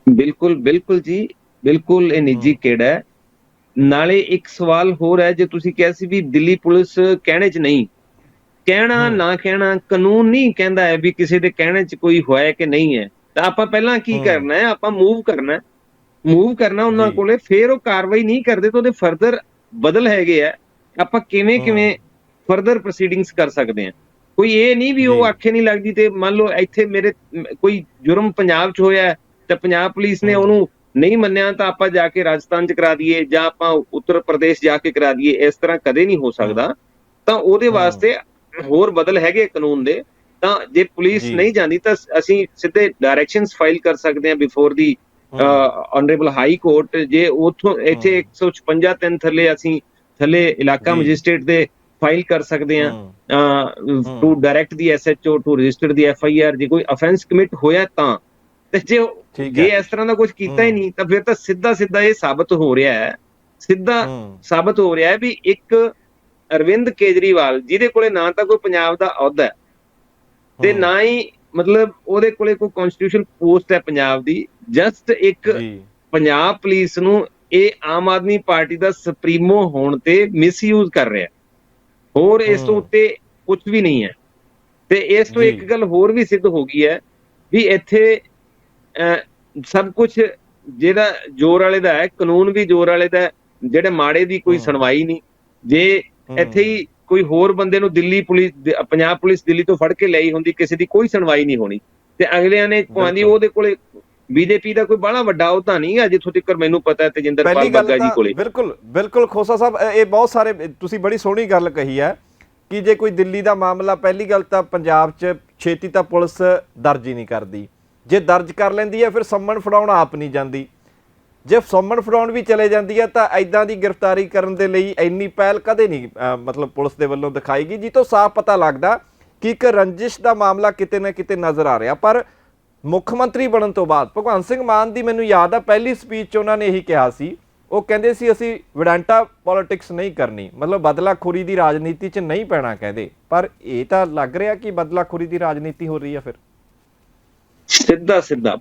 ਬਿਲਕੁਲ ਬਿਲਕੁਲ ਜੀ, ਬਿਲਕੁਲ ਇਹ ਨਿੱਜੀ ਕਿਹੜਾ ਹੈ। ਨਾਲੇ ਇੱਕ ਸਵਾਲ ਹੋਰ ਹੈ, ਜੇ ਤੁਸੀਂ ਕਿਹਾ ਸੀ ਵੀ ਦਿੱਲੀ ਪੁਲਿਸ ਕਹਿਣੇ 'ਚ ਨਹੀਂ, ਕਹਿਣਾ ਨਾ ਕਹਿਣਾ ਕਾਨੂੰਨ ਨਹੀਂ ਕਹਿੰਦਾ ਹੈ ਵੀ ਕਿਸੇ ਦੇ ਕਹਿਣੇ 'ਚ ਕੋਈ ਹੋਇਆ ਕਿ ਨਹੀਂ ਹੈ। ਤਾਂ ਆਪਾਂ ਪਹਿਲਾਂ ਕੀ ਕਰਨਾ ਹੈ, ਆਪਾਂ ਮੂਵ ਕਰਨਾ ਉਹਨਾਂ ਕੋਲੇ, ਫਿਰ ਉਹ ਕਾਰਵਾਈ ਨਹੀਂ ਕਰਦੇ ਤਾਂ ਉਹਦੇ ਫਰਦਰ ਬਦਲ ਹੈਗੇ ਆ, ਆਪਾਂ ਕਿਵੇਂ ਫਰਦਰ ਪ੍ਰੋਸੀਡਿੰਗਸ ਕਰ ਸਕਦੇ ਹਾਂ। ਕੋਈ ਇਹ ਨਹੀਂ ਵੀ ਉਹ ਆਖੇ ਨਹੀਂ ਲੱਗਦੀ ਤੇ ਮੰਨ ਲਓ ਇੱਥੇ ਮੇਰੇ ਕੋਈ ਜੁਰਮ ਪੰਜਾਬ 'ਚ ਹੋਇਆ ਤੇ ਪੰਜਾਬ ਪੁਲਿਸ ਨੇ ਉਹਨੂੰ ਨਹੀਂ ਮੰਨਿਆ ਤਾਂ ਆਪਾਂ ਜਾ ਕੇ ਰਾਜਸਥਾਨ 'ਚ ਕਰਾ ਦਈਏ ਜਾਂ ਆਪਾਂ ਉੱਤਰ ਪ੍ਰਦੇਸ਼ ਜਾ ਕੇ ਕਰਾ ਦਈਏ, ਇਸ ਤਰ੍ਹਾਂ ਕਦੇ ਨਹੀਂ ਹੋ ਸਕਦਾ। ਤਾਂ ਉਹਦੇ ਵਾਸਤੇ ਹੋਰ ਬਦਲ ਹੈਗੇ ਕਾਨੂੰਨ ਦੇ। ਤਾਂ ਜੇ ਪੁਲਿਸ ਨਹੀਂ ਜਾਂਦੀ ਤਾਂ ਅਸੀਂ ਸਿੱਧੇ ਡਾਇਰੈਕਸ਼ਨਸ ਫਾਈਲ ਕਰ ਸਕਦੇ ਹਾਂ ਬਿਫੋਰ ਦੀ ਆਨਰੇਬਲ ਹਾਈ ਕੋਰਟ। ਜੇ ਉਥੋਂ ਇੱਥੇ 156 ਥੱਲੇ ਅਸੀਂ ਥੱਲੇ ਇਲਾਕਾ ਮੈਜਿਸਟ੍ਰੇਟ ਦੇ ਫਾਈਲ ਕਰ ਸਕਦੇ ਹਾਂ to direct the SHO to register the FIR ਜੇ ਕੋਈ ਅਫੈਂਸ ਕਮਿਟ ਹੋਇਆ ਤਾਂ। ਤੇ ਜੇ ਇਸ ਤਰ੍ਹਾਂ ਦਾ ਕੁਝ ਕੀਤਾ ਹੀ ਨਹੀਂ ਤਾਂ ਫਿਰ ਤਾਂ ਸਿੱਧਾ ਇਹ ਸਾਬਤ ਹੋ ਰਿਹਾ ਹੈ ਵੀ ਇੱਕ ਅਰਵਿੰਦ ਕੇਜਰੀਵਾਲ ਜਿਹਦੇ ਕੋਲੇ ਨਾ ਤਾਂ ਕੋਈ ਪੰਜਾਬ ਦਾ ਅਹੁਦਾ ਹੈ ਤੇ ਨਾ ਹੀ ਮਤਲਬ ਉਹਦੇ ਕੋਲੇ ਕੋਈ ਕਨਸਟੀਟਿਊਸ਼ਨ ਪੋਸਟ ਹੈ ਪੰਜਾਬ ਦੀ, ਜਸਟ ਇੱਕ ਪੰਜਾਬ ਪੁਲਿਸ ਨੂੰ ਇਹ ਆਮ ਆਦਮੀ ਪਾਰਟੀ ਦਾ ਸੁਪਰੀਮੋ ਹੋਣ ਤੇ ਮਿਸਯੂਜ਼ ਕਰ ਰਿਹਾ। ਹੋਰ ਇਸ ਤੋਂ ਉੱਤੇ ਕੁਝ ਵੀ ਨਹੀਂ ਹੈ। ਤੇ ਇਸ ਤੋਂ ਇੱਕ ਗੱਲ ਹੋਰ ਵੀ ਸਿੱਧ ਹੋ ਗਈ ਹੈ ਵੀ ਇੱਥੇ ਸਭ ਕੁਝ ਜਿਹੜਾ ਜ਼ੋਰ ਵਾਲੇ ਦਾ ਹੈ, ਕਾਨੂੰਨ ਵੀ ਜ਼ੋਰ ਵਾਲੇ ਦਾ ਹੈ, ਜਿਹੜੇ ਮਾੜੇ ਦੀ ਕੋਈ ਸੁਣਵਾਈ ਨਹੀਂ। ਜੇ ਇੱਥੇ ਹੀ ਕੋਈ ਹੋਰ ਬੰਦੇ ਨੂੰ ਦਿੱਲੀ ਪੁਲਿਸ ਪੰਜਾਬ ਪੁਲਿਸ ਦਿੱਲੀ ਤੋਂ ਫੜ ਕੇ ਲਈ ਹੁੰਦੀ, ਕਿਸੇ ਦੀ ਕੋਈ ਸੁਣਵਾਈ ਨਹੀਂ ਹੋਣੀ ਤੇ ਅਗਲਿਆਂ ਨੇ ਭਾਂਦੀ ਉਹਦੇ ਕੋਲੇ ਬੀਜੇਪੀ ਦਾ ਕੋਈ ਬੜਾ ਵੱਡਾ ਅਹੁਦਾ ਨਹੀਂ ਹੈ ਜਿੱਥੋਂ ਤੱਕ ਮੈਨੂੰ ਪਤਾ ਹੈ ਤੇਜਿੰਦਰਪਾਲ ਬੱਗਾ ਜੀ ਕੋਲੇ। ਬਿਲਕੁਲ ਖੋਸਾ ਸਾਹਿਬ, ਇਹ ਬਹੁਤ ਸਾਰੇ ਤੁਸੀਂ ਬੜੀ ਸੋਹਣੀ ਗੱਲ ਕਹੀ ਹੈ ਕਿ ਜੇ ਕੋਈ ਦਿੱਲੀ ਦਾ ਮਾਮਲਾ, ਪਹਿਲੀ ਗੱਲ ਤਾਂ ਪੰਜਾਬ 'ਚ ਛੇਤੀ ਤਾਂ ਪੁਲਿਸ ਦਰਜ ਹੀ ਨਹੀਂ ਕਰਦੀ, ਜੇ ਦਰਜ ਕਰ ਲੈਂਦੀ ਹੈ ਫਿਰ ਸੰਮਣ ਫੜਾਉਣ ਆਪ ਨਹੀਂ ਜਾਂਦੀ, ਜੇ ਸੰਮਣ ਫੜਾਉਣ ਵੀ ਚਲੇ ਜਾਂਦੀ ਹੈ ਤਾਂ ਐਦਾਂ ਦੀ ਗ੍ਰਿਫਤਾਰੀ ਕਰਨ ਦੇ ਲਈ ਇੰਨੀ ਪਹਿਲ ਕਦੇ ਨਹੀਂ ਮਤਲਬ ਪੁਲਿਸ ਦੇ ਵੱਲੋਂ ਦਿਖਾਈ ਗਈ, ਜਿਸ ਤੋਂ ਸਾਫ਼ ਪਤਾ ਲੱਗਦਾ ਕਿ ਇੱਕ ਰੰਜਿਸ਼ ਦਾ ਮਾਮਲਾ ਕਿਤੇ ਨਾ ਕਿਤੇ ਨਜ਼ਰ ਆ ਰਿਹਾ। ਪਰ ਮੁੱਖ ਮੰਤਰੀ ਬਣਨ ਤੋਂ ਬਾਅਦ ਭਗਵੰਤ ਸਿੰਘ ਮਾਨ ਦੀ ਮੈਨੂੰ ਯਾਦ ਆ ਪਹਿਲੀ ਸਪੀਚ 'ਚ ਉਹਨਾਂ ਨੇ ਇਹੀ ਕਿਹਾ ਸੀ, ਉਹ ਕਹਿੰਦੇ ਸੀ ਅਸੀਂ ਵਿਡਾਂਟਾ ਪੋਲਿਟਿਕਸ ਨਹੀਂ ਕਰਨੀ, ਮਤਲਬ ਬਦਲਾਖੋਰੀ ਦੀ ਰਾਜਨੀਤੀ 'ਚ ਨਹੀਂ ਪੈਣਾ ਕਹਿੰਦੇ। ਪਰ ਇਹ ਤਾਂ ਲੱਗ ਰਿਹਾ ਕਿ ਬਦਲਾਖੋਰੀ ਦੀ ਰਾਜਨੀਤੀ ਹੋ ਰਹੀ ਹੈ ਫਿਰ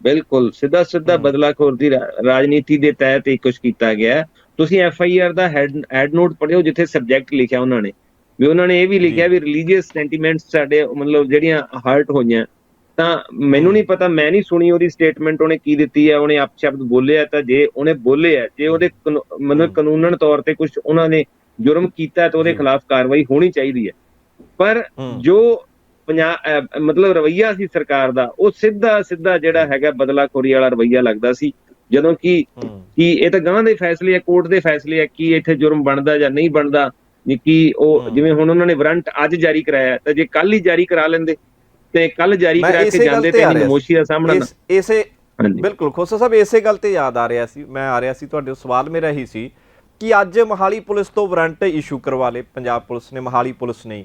ਬਿਲਕੁਲ ਸਿੱਧਾ ਬਦਲਾਖੋਰ ਦੀ ਰਾਜਨੀਤੀ ਦੇ ਤਹਿਤ ਹੀ ਕੁਝ ਕੀਤਾ ਗਿਆ। ਤੁਸੀਂ ਐਫਆਈਆਰ ਦਾ ਹੈਡ ਨੋਟ ਪੜ੍ਹਿਓ ਜਿੱਥੇ ਸਬਜੈਕਟ ਲਿਖਿਆ ਉਹਨਾਂ ਨੇ ਇਹ ਵੀ ਲਿਖਿਆ ਵੀ ਰਿਲੀਜੀਅਸ ਸੈਂਟੀਮੈਂਟਸ ਸਾਡੇ ਮਤਲਬ ਜਿਹੜੀਆਂ ਹਰਟ ਹੋਈਆਂ। ਤਾਂ ਮੈਨੂੰ ਨਹੀਂ ਪਤਾ, ਮੈਂ ਨਹੀਂ ਸੁਣੀ ਉਹਦੀ ਸਟੇਟਮੈਂਟ ਉਹਨੇ ਕੀ ਦਿੱਤੀ ਹੈ, ਉਹਨੇ ਅਪਸ਼ਬਦ ਬੋਲੇ ਆ ਤਾਂ ਜੇ ਉਹਨੇ ਬੋਲੇ ਆ, ਜੇ ਉਹਦੇ ਮਤਲਬ ਕਾਨੂੰਨਨ ਤੌਰ ਤੇ ਕੁਝ ਉਹਨਾਂ ਨੇ ਜੁਰਮ ਕੀਤਾ ਤਾਂ ਉਹਦੇ ਖਿਲਾਫ ਕਾਰਵਾਈ ਹੋਣੀ ਚਾਹੀਦੀ ਹੈ। ਪਰ ਜੋ ਮਤਲਬ ਰਵੱਈਆ ਸੀ ਸਰਕਾਰ ਦਾ, ਉਹ ਸਿੱਧਾ ਜਿਹੜਾ ਹੈਗਾ ਬਦਲਾਖੋਰੀ ਵਾਲਾ ਰਵੱਈਆ ਲੱਗਦਾ ਸੀ, ਜਦੋਂ ਕਿ ਇਹ ਤਾਂ ਗਾਂ ਦੇ ਫੈਸਲੇ ਆ, ਕੋਰਟ ਦੇ ਫੈਸਲੇ ਆ ਕਿ ਇੱਥੇ ਜੁਰਮ ਬਣਦਾ ਜਾਂ ਨਹੀਂ ਬਣਦਾ। ਕਿ ਉਹ ਜਿਵੇਂ ਹੁਣ ਉਹਨਾਂ ਨੇ ਵਾਰੰਟ ਅੱਜ ਜਾਰੀ ਕਰਾਇਆ, ਤਾਂ ਜੇ ਕੱਲ ਹੀ ਜਾਰੀ ਕਰਾ ਲੈਂਦੇ ਤੇ ਕੱਲ ਜਾਰੀ ਕਰਾ ਕੇ ਜਾਂਦੇ ਤੇ ਨਮੋਸ਼ੀ ਦਾ ਸਾਹਮਣਾ ਬਿਲਕੁਲ ਖੋਸਾ ਸਾਹਿਬ, ਇਸੇ ਗੱਲ ਤੇ ਯਾਦ ਆ ਰਿਹਾ ਸੀ ਤੁਹਾਡੇ ਸਵਾਲ ਮੇਰਾ ਹੀ ਸੀ ਕਿ ਅੱਜ ਮੋਹਾਲੀ ਪੁਲਿਸ ਤੋਂ ਵਾਰੰਟ ਇਸ਼ੂ ਕਰਵਾ ਲਏ ਪੰਜਾਬ ਪੁਲਿਸ ਨੇ, ਮੋਹਾਲੀ ਪੁਲਿਸ ਨੇ,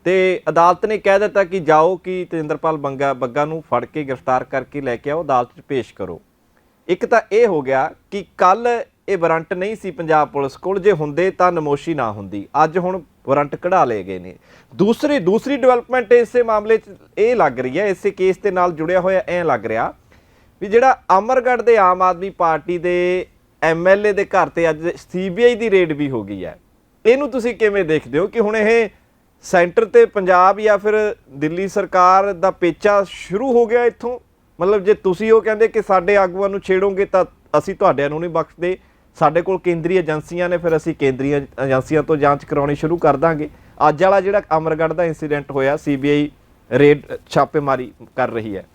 ਤੇ ਅਦਾਲਤ ਨੇ ਕਹਿ ਦਿੱਤਾ ਕਿ ਜਾਓ ਕਿ ਤੇਜਿੰਦਰਪਾਲ ਬੱਗਾ ਨੂੰ ਫੜ ਕੇ ਗ੍ਰਿਫਤਾਰ ਕਰਕੇ ਲੈ ਕੇ ਆਓ, ਅਦਾਲਤ 'ਚ ਪੇਸ਼ ਕਰੋ। ਇੱਕ ਤਾਂ ਇਹ ਹੋ ਗਿਆ ਕਿ ਕੱਲ ਇਹ ਵਾਰੰਟ ਨਹੀਂ ਸੀ ਪੰਜਾਬ ਪੁਲਿਸ ਕੋਲ, ਜੇ ਹੁੰਦੇ ਤਾਂ ਨਮੋਸ਼ੀ ਨਾ ਹੁੰਦੀ, ਅੱਜ ਹੁਣ ਵਾਰੰਟ ਕਢਾ ਲਏ ਗਏ ਨੇ। ਦੂਸਰੀ ਡਿਵੈਲਪਮੈਂਟ ਇਸੇ ਮਾਮਲੇ 'ਚ ਇਹ ਲੱਗ ਰਹੀ ਹੈ, ਇਸੇ ਕੇਸ ਦੇ ਨਾਲ ਜੁੜਿਆ ਹੋਇਆ ਐਂ ਲੱਗ ਰਿਹਾ ਵੀ ਜਿਹੜਾ ਅਮਰਗੜ੍ਹ ਦੇ ਆਮ ਆਦਮੀ ਪਾਰਟੀ ਦੇ ਐਮਐਲਏ ਦੇ ਘਰ ਤੇ ਅੱਜ ਸੀਬੀਆਈ ਦੀ ਰੇਡ ਵੀ ਹੋ ਗਈ ਹੈ। ਇਹਨੂੰ ਤੁਸੀਂ ਕਿਵੇਂ ਦੇਖਦੇ ਹੋ ਕਿ ਹੁਣ ਇਹ ਸੈਂਟਰ ਤੇ ਪੰਜਾਬ ਜਾਂ ਫਿਰ ਦਿੱਲੀ ਸਰਕਾਰ ਦਾ ਪੇਚਾ ਸ਼ੁਰੂ ਹੋ ਗਿਆ ਇੱਥੋਂ? ਮਤਲਬ ਜੇ ਤੁਸੀਂ ਉਹ ਕਹਿੰਦੇ ਕਿ ਸਾਡੇ ਆਗੂਆਂ ਨੂੰ ਛੇੜੋਗੇ ਤਾਂ ਅਸੀਂ ਤੁਹਾਡਿਆਂ ਨੂੰ ਨਹੀਂ ਬਖਸ਼ਦੇ, ਸਾਡੇ ਕੋਲ ਕੇਂਦਰੀ ਏਜੰਸੀਆਂ ਨੇ, ਫਿਰ ਅਸੀਂ ਕੇਂਦਰੀ ਏਜੰਸੀਆਂ ਤੋਂ ਜਾਂਚ ਕਰਾਉਣੀ ਸ਼ੁਰੂ ਕਰ ਦਾਂਗੇ। ਅੱਜ ਵਾਲਾ ਜਿਹੜਾ ਅਮਰਗੜ੍ਹ ਦਾ ਇੰਸੀਡੈਂਟ ਹੋਇਆ, ਸੀਬੀਆਈ ਰੇਡ ਛਾਪੇਮਾਰੀ ਕਰ ਰਹੀ ਹੈ।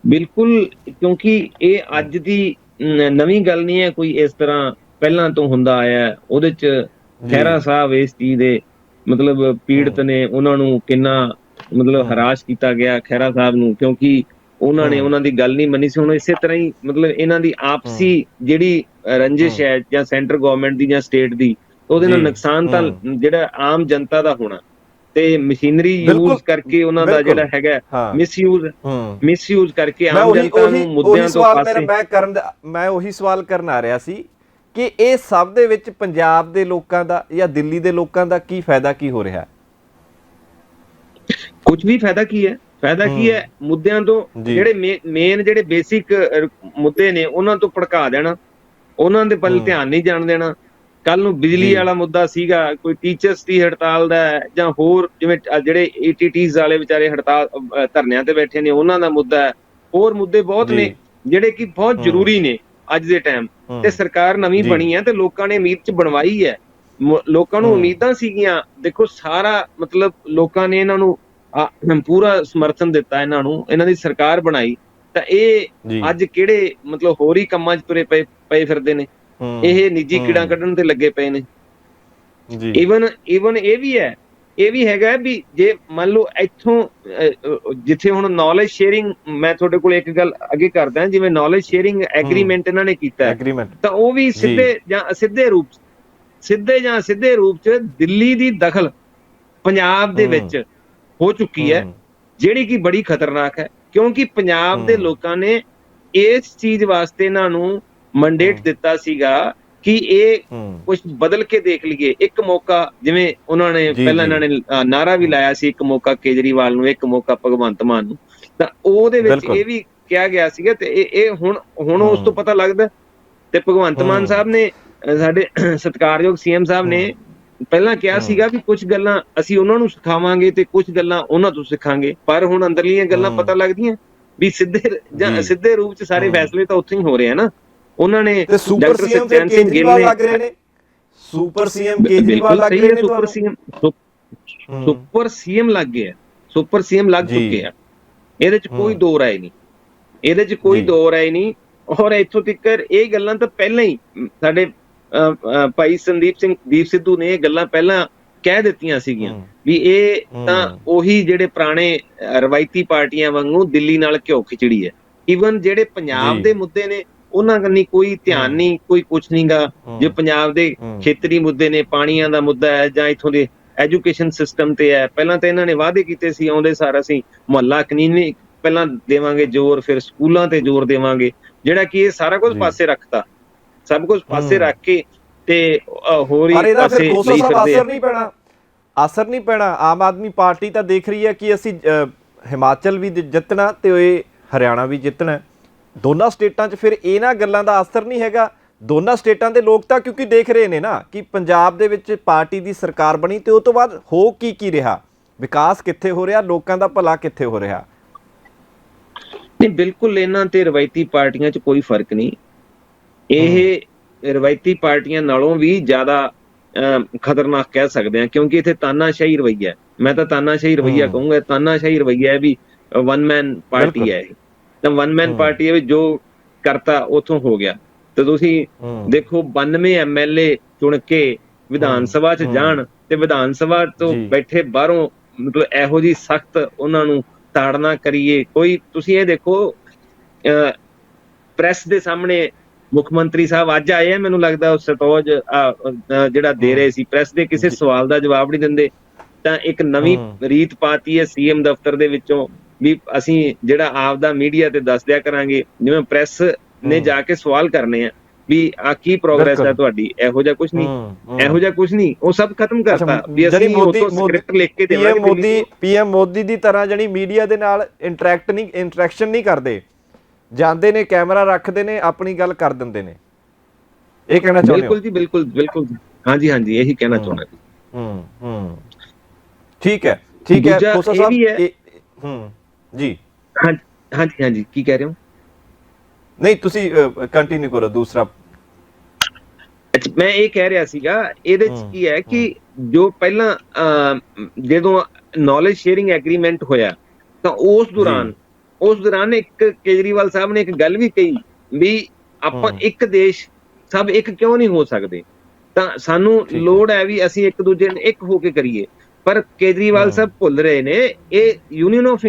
ਬਿਲਕੁਲ, ਕਿਉਂਕਿ ਇਹ ਅੱਜ ਦੀ ਨਵੀਂ ਗੱਲ ਨਹੀਂ ਹੈ, ਕੋਈ ਇਸ ਤਰ੍ਹਾਂ ਪਹਿਲਾਂ ਤੋਂ ਹੁੰਦਾ ਆਇਆ। ਉਹਦੇ 'ਚ ਖਹਿਰਾ ਸਾਹਿਬ ਇਸ ਚੀਜ਼ ਦੇ ਮਤਲਬ ਪੀੜਤ ਨੇ, ਉਹਨਾਂ ਨੂੰ ਕਿੰਨਾ ਮਤਲਬ ਹਰਾਸ਼ ਕੀਤਾ ਗਿਆ ਖਹਿਰਾ ਸਾਹਿਬ ਨੂੰ, ਕਿਉਂਕਿ ਉਹਨਾਂ ਨੇ ਉਹਨਾਂ ਦੀ ਗੱਲ ਨਹੀਂ ਮੰਨੀ ਸੀ। ਹੁਣ ਇਸੇ ਤਰ੍ਹਾਂ ਹੀ ਮਤਲਬ ਇਹਨਾਂ ਦੀ ਆਪਸੀ ਜਿਹੜੀ ਰੰਜਿਸ਼ ਹੈ ਜਾਂ ਸੈਂਟਰ ਗਵਰਨਮੈਂਟ ਦੀ ਜਾਂ ਸਟੇਟ ਦੀ, ਉਹਦੇ ਨਾਲ ਨੁਕਸਾਨ ਤਾਂ ਜਿਹੜਾ ਆਮ ਜਨਤਾ ਦਾ ਹੋਣਾ। ਤੇ ਮਸ਼ੀਨਰੀ ਬਿਲਕੁਲ, ਯੂਜ਼ ਕਰਕੇ ਉਹਨਾਂ ਦਾ ਬਿਲਕੁਲ। ਜਿਹੜਾ ਹੈਗਾ ਹਾਂ। ਮਿਸਯੂਜ਼ ਕਰਕੇ ਮੈਂ ਆਮ ਉਹੀ ਜਨਤਾ ਨੂੰ ਉਹੀ ਮੁੱਦਿਆਂ ਉਹੀ ਤੋਂ ਸਵਾਲ ਪਾਸੇ ਮੈਂ ਉਹੀ ਸਵਾਲ ਕਰਨ ਆ ਰਿਹਾ ਸੀ ਕਿ ਇਹ ਸਭ ਦੇ ਵਿੱਚ ਪੰਜਾਬ ਦੇ ਲੋਕਾਂ ਦਾ ਜਾਂ ਦਿੱਲੀ ਦੇ ਲੋਕਾਂ ਦਾ ਕੀ ਫਾਇਦਾ ਕੀ ਹੋ ਰਿਹਾ? ਕੁਝ ਵੀ ਫਾਇਦਾ ਕੀ ਹੈ? ਫਾਇਦਾ ਕੀ ਹੈ? ਮੁੱਦਿਆਂ ਤੋਂ ਜੀ। ਜਿਹੜੇ ਮੇਨ ਜਿਹੜੇ ਬੇਸਿਕ ਮੁੱਦੇ ਨੇ ਉਹਨਾਂ ਤੋਂ ਭੜਕਾ ਦੇਣਾ, ਉਹਨਾਂ ਦੇ ਵੱਲ ਧਿਆਨ ਨਹੀਂ ਜਾਣ ਦੇਣਾ। ਕੱਲ ਨੂੰ ਬਿਜਲੀ ਜੀ। ਵਾਲਾ ਮੁੱਦਾ ਸੀਗਾ, ਕੋਈ ਟੀਚਰਸ ਦੀ ਹੜਤਾਲ ਦਾ ਹੈ, ਜਾਂ ਹੋਰ ਜਿਵੇਂ ਜਿਹੜੇ ਏਟੀਟੀਜ਼ ਵਾਲੇ ਵਿਚਾਰੇ ਹੜਤਾਲ ਧਰਨਿਆਂ ਤੇ ਬੈਠੇ ਨੇ ਉਹਨਾਂ ਦਾ ਮੁੱਦਾ ਹੈ। ਹੋਰ ਮੁੱਦੇ ਬਹੁਤ ਜੀ। ਨੇ ਜਿਹੜੇ ਕਿ ਬਹੁਤ ਜ਼ਰੂਰੀ ਨੇ ਅੱਜ ਦੇ ਟਾਈਮ ਤੇ। ਸਰਕਾਰ ਨਵੀਂ ਜੀ। ਬਣੀ ਹੈ ਤੇ ਲੋਕਾਂ ਨੇ ਉਮੀਦ ਚ ਬਣਵਾਈ ਹੈ। ਲੋਕਾਂ ਨੂੰ ਉਮੀਦਾਂ ਸੀਗੀਆਂ, ਦੇਖੋ ਸਾਰਾ ਮਤਲਬ ਲੋਕਾਂ ਨੇ ਇਹਨਾਂ ਨੂੰ ਪੂਰਾ ਸਮਰਥਨ ਦਿੱਤਾ, ਇਹਨਾਂ ਨੂੰ, ਇਹਨਾਂ ਦੀ ਸਰਕਾਰ ਬਣਾਈ ਤਾਂ ਇਹ ਜੀ। ਅੱਜ ਕਿਹੜੇ ਮਤਲਬ ਹੋਰ ਹੀ ਕੰਮਾਂ 'ਚ ਤੁਰੇ ਪਏ ਫਿਰਦੇ ਨੇ, ਇਹ ਨਿੱਜੀ ਕੀੜਾਂ ਕੱਢਣ ਤੇ ਲੱਗੇ ਪਏ ਨੇ। ਜੀ। ਈਵਨ ਇਹ ਵੀ ਹੈਗਾ ਵੀ ਜੇ ਮੰਨ ਲਓ ਇੱਥੋਂ ਜਿੱਥੇ ਹੁਣ ਨੌਲੇਜ ਸ਼ੇਅਰਿੰਗ, ਮੈਂ ਤੁਹਾਡੇ ਕੋਲ ਇੱਕ ਗੱਲ ਅੱਗੇ ਕਰਦਾ, ਜਿਵੇਂ ਨੌਲੇਜ ਸ਼ੇਅਰਿੰਗ ਐਗਰੀਮੈਂਟ ਇਹਨਾਂ ਨੇ ਕੀਤਾ ਤਾਂ ਉਹ ਵੀ ਸਿੱਧੇ ਜਾਂ ਅਸਿੱਧੇ ਰੂਪ 'ਚ ਦਿੱਲੀ ਦੀ ਦਖਲ ਪੰਜਾਬ ਦੇ ਵਿੱਚ ਹੋ ਚੁੱਕੀ ਹੈ, ਜਿਹੜੀ ਕਿ ਬੜੀ ਖਤਰਨਾਕ ਹੈ। ਕਿਉਂਕਿ ਪੰਜਾਬ ਦੇ ਲੋਕਾਂ ਨੇ ਇਸ ਚੀਜ਼ ਵਾਸਤੇ ਇਹਨਾਂ ਨੂੰ ਮੰਡੇਟ ਦਿੱਤਾ ਸੀਗਾ ਕਿ ਇਹ ਕੁਝ ਬਦਲ ਕੇ ਦੇਖ ਲਈਏ। ਇੱਕ ਮੌਕਾ, ਜਿਵੇਂ ਉਹਨਾਂ ਨੇ ਪਹਿਲਾਂ ਇਹਨਾਂ ਨੇ ਨਾਰਾ ਵੀ ਲਾਇਆ ਸੀ, ਇੱਕ ਮੌਕਾ ਕੇਜਰੀਵਾਲ ਨੂੰ, ਇੱਕ ਮੌਕਾ ਭਗਵੰਤ ਮਾਨ ਨੂੰ, ਤਾਂ ਉਹਦੇ ਵਿੱਚ ਇਹ ਵੀ ਕਿਹਾ ਗਿਆ ਸੀਗਾ। ਤੇ ਇਹ ਹੁਣ ਉਸ ਤੋਂ ਪਤਾ ਲੱਗਦਾ। ਤੇ ਭਗਵੰਤ ਮਾਨ ਸਾਹਿਬ ਨੇ, ਸਾਡੇ ਸਤਿਕਾਰਯੋਗ ਸੀਐਮ ਸਾਹਿਬ ਨੇ ਪਹਿਲਾਂ ਕਿਹਾ ਸੀਗਾ ਵੀ ਕੁਝ ਗੱਲਾਂ ਅਸੀਂ ਉਹਨਾਂ ਨੂੰ ਸਿਖਾਵਾਂਗੇ ਤੇ ਕੁਝ ਗੱਲਾਂ ਉਹਨਾਂ ਤੋਂ ਸਿੱਖਾਂਗੇ, ਪਰ ਹੁਣ ਅੰਦਰਲੀਆਂ ਗੱਲਾਂ ਪਤਾ ਲੱਗਦੀਆਂ ਵੀ ਸਿੱਧੇ ਰੂਪ 'ਚ ਸਾਰੇ ਫੈਸਲੇ ਤਾਂ ਉੱਥੇ ਹੀ ਹੋ ਰਹੇ ਆ ਨਾ। ਉਹਨਾਂ ਨੇ ਡਾਕਟਰ ਸਚੈਨ ਸਿੰਘ ਗਿੱਲ ਨੇ ਸੁਪਰ ਸੀਐਮ ਕੇਜਰੀਵਾਲ ਲੱਗ ਰਹੇ ਨੇ, ਸੁਪਰ ਸੀਐਮ ਲੱਗ ਗਏ, ਸੁਪਰ ਸੀਐਮ ਲੱਗ ਚੁੱਕੇ ਆ। ਇਹਦੇ 'ਚ ਕੋਈ ਦੋ ਰਾਏ ਨਹੀਂ, ਔਰ ਇੱਥੋਂ ਤੱਕ ਇਹ ਗੱਲਾਂ ਤਾਂ ਪਹਿਲਾਂ ਹੀ ਸਾਡੇ ਭਾਈ ਦੀਪ ਸਿੱਧੂ ਨੇ ਇਹ ਗੱਲਾਂ ਪਹਿਲਾਂ ਕਹਿ ਦਿੱਤੀਆਂ ਸੀਗੀਆਂ ਵੀ ਇਹ ਤਾਂ ਉਹੀ ਜਿਹੜੇ ਪੁਰਾਣੇ ਰਵਾਇਤੀ ਪਾਰਟੀਆਂ ਵਾਂਗੂ ਦਿੱਲੀ ਨਾਲ ਘਿਓ ਖਿਚੜੀ ਹੈ। ਈਵਨ ਜਿਹੜੇ ਪੰਜਾਬ ਦੇ ਮੁੱਦੇ ਨੇ ਉਹਨਾਂ ਕੰਨੀ ਕੋਈ ਧਿਆਨ ਨਹੀਂ, ਕੋਈ ਕੁਛ ਨਹੀਂਗਾ। ਜੇ ਪੰਜਾਬ ਦੇ ਖੇਤਰੀ ਮੁੱਦੇ ਨੇ, ਪਾਣੀਆਂ ਦਾ ਮੁੱਦਾ ਹੈ ਜਾਂ ਇੱਥੋਂ ਦੇ ਐਜੂਕੇਸ਼ਨ ਸਿਸਟਮ ਤੇ ਹੈ, ਪਹਿਲਾਂ ਤਾਂ ਇਹਨਾਂ ਨੇ ਵਾਅਦੇ ਕੀਤੇ ਸੀ ਆਉਂਦੇ ਸਾਰ ਅਸੀਂ ਮੁਹੱਲਾ ਕਲੀਨਿਕ ਪਹਿਲਾਂ ਦੇਵਾਂਗੇ ਜ਼ੋਰ, ਫਿਰ ਸਕੂਲਾਂ ਤੇ ਜ਼ੋਰ ਦੇਵਾਂਗੇ, ਜਿਹੜਾ ਕਿ ਇਹ ਸਾਰਾ ਕੁਝ ਪਾਸੇ ਰੱਖਤਾ, ਸਭ ਕੁਝ ਪਾਸੇ ਰੱਖ ਕੇ ਤੇ ਹੋਰ ਹੀ ਪਾਸੇ ਲਈ ਫਿਰਦੇ ਆ। ਅਸਰ ਨਹੀਂ ਪੈਣਾ। ਆਮ ਆਦਮੀ ਪਾਰਟੀ ਤਾਂ ਦੇਖ ਰਹੀ ਹੈ ਕਿ ਅਸੀਂ ਹਿਮਾਚਲ ਵੀ ਜਿੱਤਣਾ ਤੇ ਹਰਿਆਣਾ ਵੀ ਜਿੱਤਣਾ, ਦੋਨਾਂ ਸਟੇਟਾਂ 'ਚ। ਫਿਰ ਇਹਨਾਂ ਗੱਲਾਂ ਦਾ ਅਸਰ ਨਹੀਂ ਹੈਗਾ ਦੋਨਾਂ ਸਟੇਟਾਂ ਦੇ ਲੋਕ ਤਾਂ, ਕਿਉਂਕਿ ਦੇਖ ਰਹੇ ਨੇ ਨਾ ਕਿ ਪੰਜਾਬ ਦੇ ਵਿੱਚ ਪਾਰਟੀ ਦੀ ਸਰਕਾਰ ਬਣੀ ਤੇ ਉਹ ਤੋਂ ਬਾਅਦ ਹੋ ਕੀ ਰਿਹਾ, ਵਿਕਾਸ ਕਿੱਥੇ ਹੋ ਰਿਹਾ, ਲੋਕਾਂ ਦਾ ਭਲਾ ਕਿੱਥੇ ਹੋ ਰਿਹਾ। ਨਹੀਂ, ਬਿਲਕੁਲ ਇਹਨਾਂ ਤੇ ਰਵਾਇਤੀ ਪਾਰਟੀਆਂ 'ਚ ਕੋਈ ਫਰਕ ਨਹੀਂ। ਇਹ ਰਵਾਇਤੀ ਪਾਰਟੀਆਂ ਨਾਲੋਂ ਵੀ ਜ਼ਿਆਦਾ ਖਤਰਨਾਕ ਕਹਿ ਸਕਦੇ ਹਾਂ, ਕਿਉਂਕਿ ਇੱਥੇ ਤਾਨਾਸ਼ਾਹੀ ਰਵੱਈਆ ਹੈ। ਮੈਂ ਤਾਂ ਤਾਨਾਸ਼ਾਹੀ ਰਵੱਈਆ ਕਹੂੰਗਾ, ਤਾਨਾਸ਼ਾਹੀ ਰਵੱਈਆ ਹੈ ਵੀ ਵਨ ਮੈਨ ਪਾਰਟੀ ਹੈ ਇਹ। ਤਾਂ ਵਨ ਮੈਨ ਪਾਰਟੀ ਹੈ ਵੀ ਜੋ ਕਰਤਾ ਉੱਥੋਂ ਹੋ ਗਿਆ। ਤੇ ਤੁਸੀਂ ਦੇਖੋ 92 MLA ਚੁਣ ਕੇ ਵਿਧਾਨ ਸਭਾ 'ਚ ਜਾਣ ਤੇ ਵਿਧਾਨ ਸਭਾ ਤੋਂ ਬੈਠੇ ਬਾਹਰੋਂ ਮਤਲਬ ਇਹੋ ਜਿਹੀ ਸਖਤ ਉਹਨਾਂ ਨੂੰ ਤਾੜਨਾ ਕਰੀਏ। ਕੋਈ ਤੁਸੀਂ ਇਹ ਦੇਖੋ, ਪ੍ਰੈਸ ਦੇ ਸਾਹਮਣੇ ਮੁੱਖ ਮੰਤਰੀ ਸਾਹਿਬ ਅੱਜ ਆਏ ਆ, ਮੈਨੂੰ ਲੱਗਦਾ ਉਹ ਸਤੋਜ ਜਿਹੜਾ ਦੇ ਰਹੇ ਸੀ ਪ੍ਰੈਸ ਦੇ ਕਿਸੇ ਸਵਾਲ ਦਾ ਜਵਾਬ ਨਹੀਂ ਦਿੰਦੇ। ਤਾਂ ਇੱਕ ਨਵੀਂ ਰੀਤ ਪਾਤੀ ਹੈ ਸੀਐਮ ਦਫ਼ਤਰ ਦੇ ਵਿੱਚੋਂ ਵੀ ਅਸੀਂ ਜਿਹੜਾ ਆਪਦਾ ਮੀਡੀਆ ਤੇ ਦੱਸ ਦਿਆ ਕਰਾਂਗੇ, ਜਿਵੇਂ ਪ੍ਰੈਸ ਨੇ ਜਾ ਕੇ ਸਵਾਲ ਕਰਨੇ ਆ ਵੀ ਆ ਕੀ ਪ੍ਰੋਗਰੈਸ ਹੈ ਤੁਹਾਡੀ। ਇਹੋ ਜਿਹਾ ਕੁਝ ਨਹੀਂ, ਉਹ ਸਭ ਖਤਮ ਕਰਤਾ ਵੀ ਅਸੀਂ ਉਤੋਂ ਸਕ੍ਰਿਪਟ ਲਿਖ ਕੇ ਦੇਵਾਂਗੇ। ਪੀਐਮ ਮੋਦੀ ਦੀ ਤਰ੍ਹਾਂ ਜਿਹੜੀ ਮੀਡੀਆ ਦੇ ਨਾਲ ਇੰਟਰੈਕਸ਼ਨ ਨਹੀਂ ਕਰਦੇ, ਜਾਂਦੇ ਨੇ, ਕੈਮਰਾ ਰੱਖਦੇ ਨੇ, ਆਪਣੀ ਗੱਲ ਕਰ ਦਿੰਦੇ ਨੇ। ਇਹ ਕਹਿਣਾ ਚਾਹੁੰਦੇ ਹੋ? ਬਿਲਕੁਲ ਜੀ, ਬਿਲਕੁਲ ਹਾਂਜੀ, ਇਹੀ ਕਹਿਣਾ ਚਾਹੁੰਦਾ ਜੀ। ਠੀਕ ਹੈ ਖੋਸਾ ਸਾਹਿਬ ਜੀ। ਹਾਂਜੀ ਕੀ ਕਹਿ ਰਹੇ ਹੋ? ਨਹੀਂ, ਤੁਸੀਂ ਕੰਟੀਨਿਊ ਕਰੋ ਦੂਸਰਾ। ਮੈਂ ਇਹ ਕਹਿ ਰਿਹਾ ਸੀਗਾ, ਇਹਦੇ ਚ ਕੀ ਹੈ ਕਿ ਜੋ ਪਹਿਲਾਂ ਜਦੋਂ ਨੌਲੇਜ ਸ਼ੇਅਰਿੰਗ ਐਗਰੀਮੈਂਟ ਹੋਇਆ ਤਾਂ ਉਸ ਦੌਰਾਨ ਇੱਕ ਕੇਜਰੀਵਾਲ ਸਾਹਿਬ ਨੇ ਇੱਕ ਗੱਲ ਵੀ ਕਹੀ ਵੀ ਆਪਾਂ ਇੱਕ ਦੇਸ਼ ਸਭ ਇੱਕ ਕਿਉਂ ਨਹੀਂ ਹੋ ਸਕਦੇ, ਤਾਂ ਸਾਨੂੰ ਲੋੜ ਹੈ ਵੀ ਅਸੀਂ ਇੱਕ ਦੂਜੇ ਨੂੰ ਇੱਕ ਹੋ ਕੇ ਕਰੀਏ। ਪਰ ਕੇਜਰੀਵਾਲ ਸਾਹਿਬ ਭੁੱਲ ਰਹੇ ਨੇ ਇਹ ਯੂਨੀਅਨ ਆਫ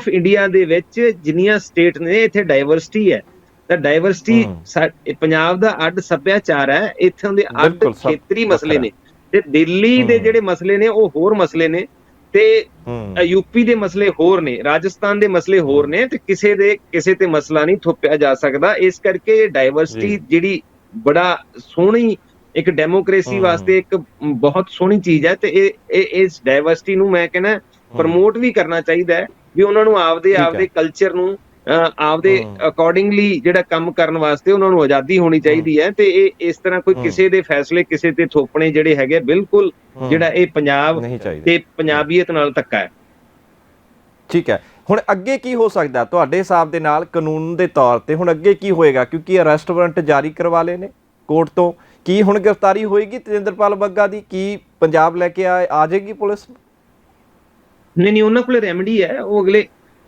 ਇੰਡੀਆ ਦੇ ਵਿੱਚ ਜਿੰਨੀਆਂ ਸਟੇਟ ਨੇ ਇੱਥੇ ਡਾਇਵਰਸਿਟੀ ਹੈ। ਤਾਂ ਡਾਇਵਰਸਿਟੀ ਪੰਜਾਬ ਦਾ ਅੱਡ ਸੱਭਿਆਚਾਰ ਹੈ, ਇੱਥੋਂ ਦੇ ਅੱਡ ਖੇਤਰੀ ਮਸਲੇ ਨੇ। ਤੇ ਦਿੱਲੀ ਦੇ ਜਿਹੜੇ ਮਸਲੇ ਨੇ ਉਹ ਹੋਰ ਮਸਲੇ ਨੇ, ਤੇ ਯੂਪੀ ਦੇ ਮਸਲੇ ਹੋਰ ਨੇ, ਰਾਜਸਥਾਨ ਦੇ ਮਸਲੇ ਹੋਰ ਨੇ, ਤੇ ਕਿਸੇ ਤੇ ਮਸਲਾ ਨਹੀਂ ਥੋਪਿਆ ਜਾ ਸਕਦਾ। ਇਸ ਕਰਕੇ ਡਾਈਵਰਸਿਟੀ ਜਿਹੜੀ ਬੜਾ ਸੋਹਣੀ ਇੱਕ ਡੈਮੋਕ੍ਰੇਸੀ ਵਾਸਤੇ ਇੱਕ ਬਹੁਤ ਸੋਹਣੀ ਚੀਜ਼ ਹੈ, ਤੇ ਇਸ ਡਾਈਵਰਸਿਟੀ ਨੂੰ ਮੈਂ ਕਹਿੰਦਾ ਪ੍ਰਮੋਟ ਵੀ ਕਰਨਾ ਚਾਹੀਦਾ ਹੈ, ਵੀ ਉਹਨਾਂ ਨੂੰ ਆਪਦੇ ਕਲਚਰ ਨੂੰ ਆਪਦੇ ਅਕੋਰਡਿੰਗਲੀ ਜਿਹੜਾ ਕੰਮ ਕਰਨ ਵਾਸਤੇ ਉਹਨਾਂ ਨੂੰ ਆਜ਼ਾਦੀ ਹੋਣੀ ਚਾਹੀਦੀ ਹੈ। ਤੇ ਇਹ ਇਸ ਤਰ੍ਹਾਂ ਕੋਈ ਕਿਸੇ ਦੇ ਫੈਸਲੇ ਕਿਸੇ ਤੇ ਥੋਪਣੇ ਜਿਹੜੇ ਹੈਗੇ ਬਿਲਕੁਲ ਜਿਹੜਾ ਇਹ ਪੰਜਾਬ ਤੇ ਪੰਜਾਬੀਅਤ ਨਾਲ ਧੱਕਾ ਹੈ। ਠੀਕ ਹੈ, ਹੁਣ ਅੱਗੇ ਕੀ ਹੋ ਸਕਦਾ ਤੁਹਾਡੇ ਹਿਸਾਬ ਦੇ ਨਾਲ ਕਾਨੂੰਨ ਦੇ ਤੌਰ ਤੇ? ਹੁਣ ਅੱਗੇ ਕੀ ਹੋਏਗਾ, ਕਿਉਂਕਿ ਅਰੈਸਟ ਵਾਰੰਟ ਜਾਰੀ ਕਰਵਾ ਲਏ ਨੇ ਕੋਰਟ ਤੋਂ, ਕੀ ਹੁਣ ਗ੍ਰਿਫਤਾਰੀ ਹੋਏਗੀ ਤੇਜਿੰਦਰਪਾਲ ਬੱਗਾ ਦੀ? ਕੀ ਪੰਜਾਬ ਲੈ ਕੇ ਆ ਜਾਏਗੀ ਪੁਲਿਸ? ਨਹੀਂ, ਉਹਨਾਂ ਕੋਲ ਰੈਮਡੀ ਹੈ, ਉਹ ਅਗਲੇ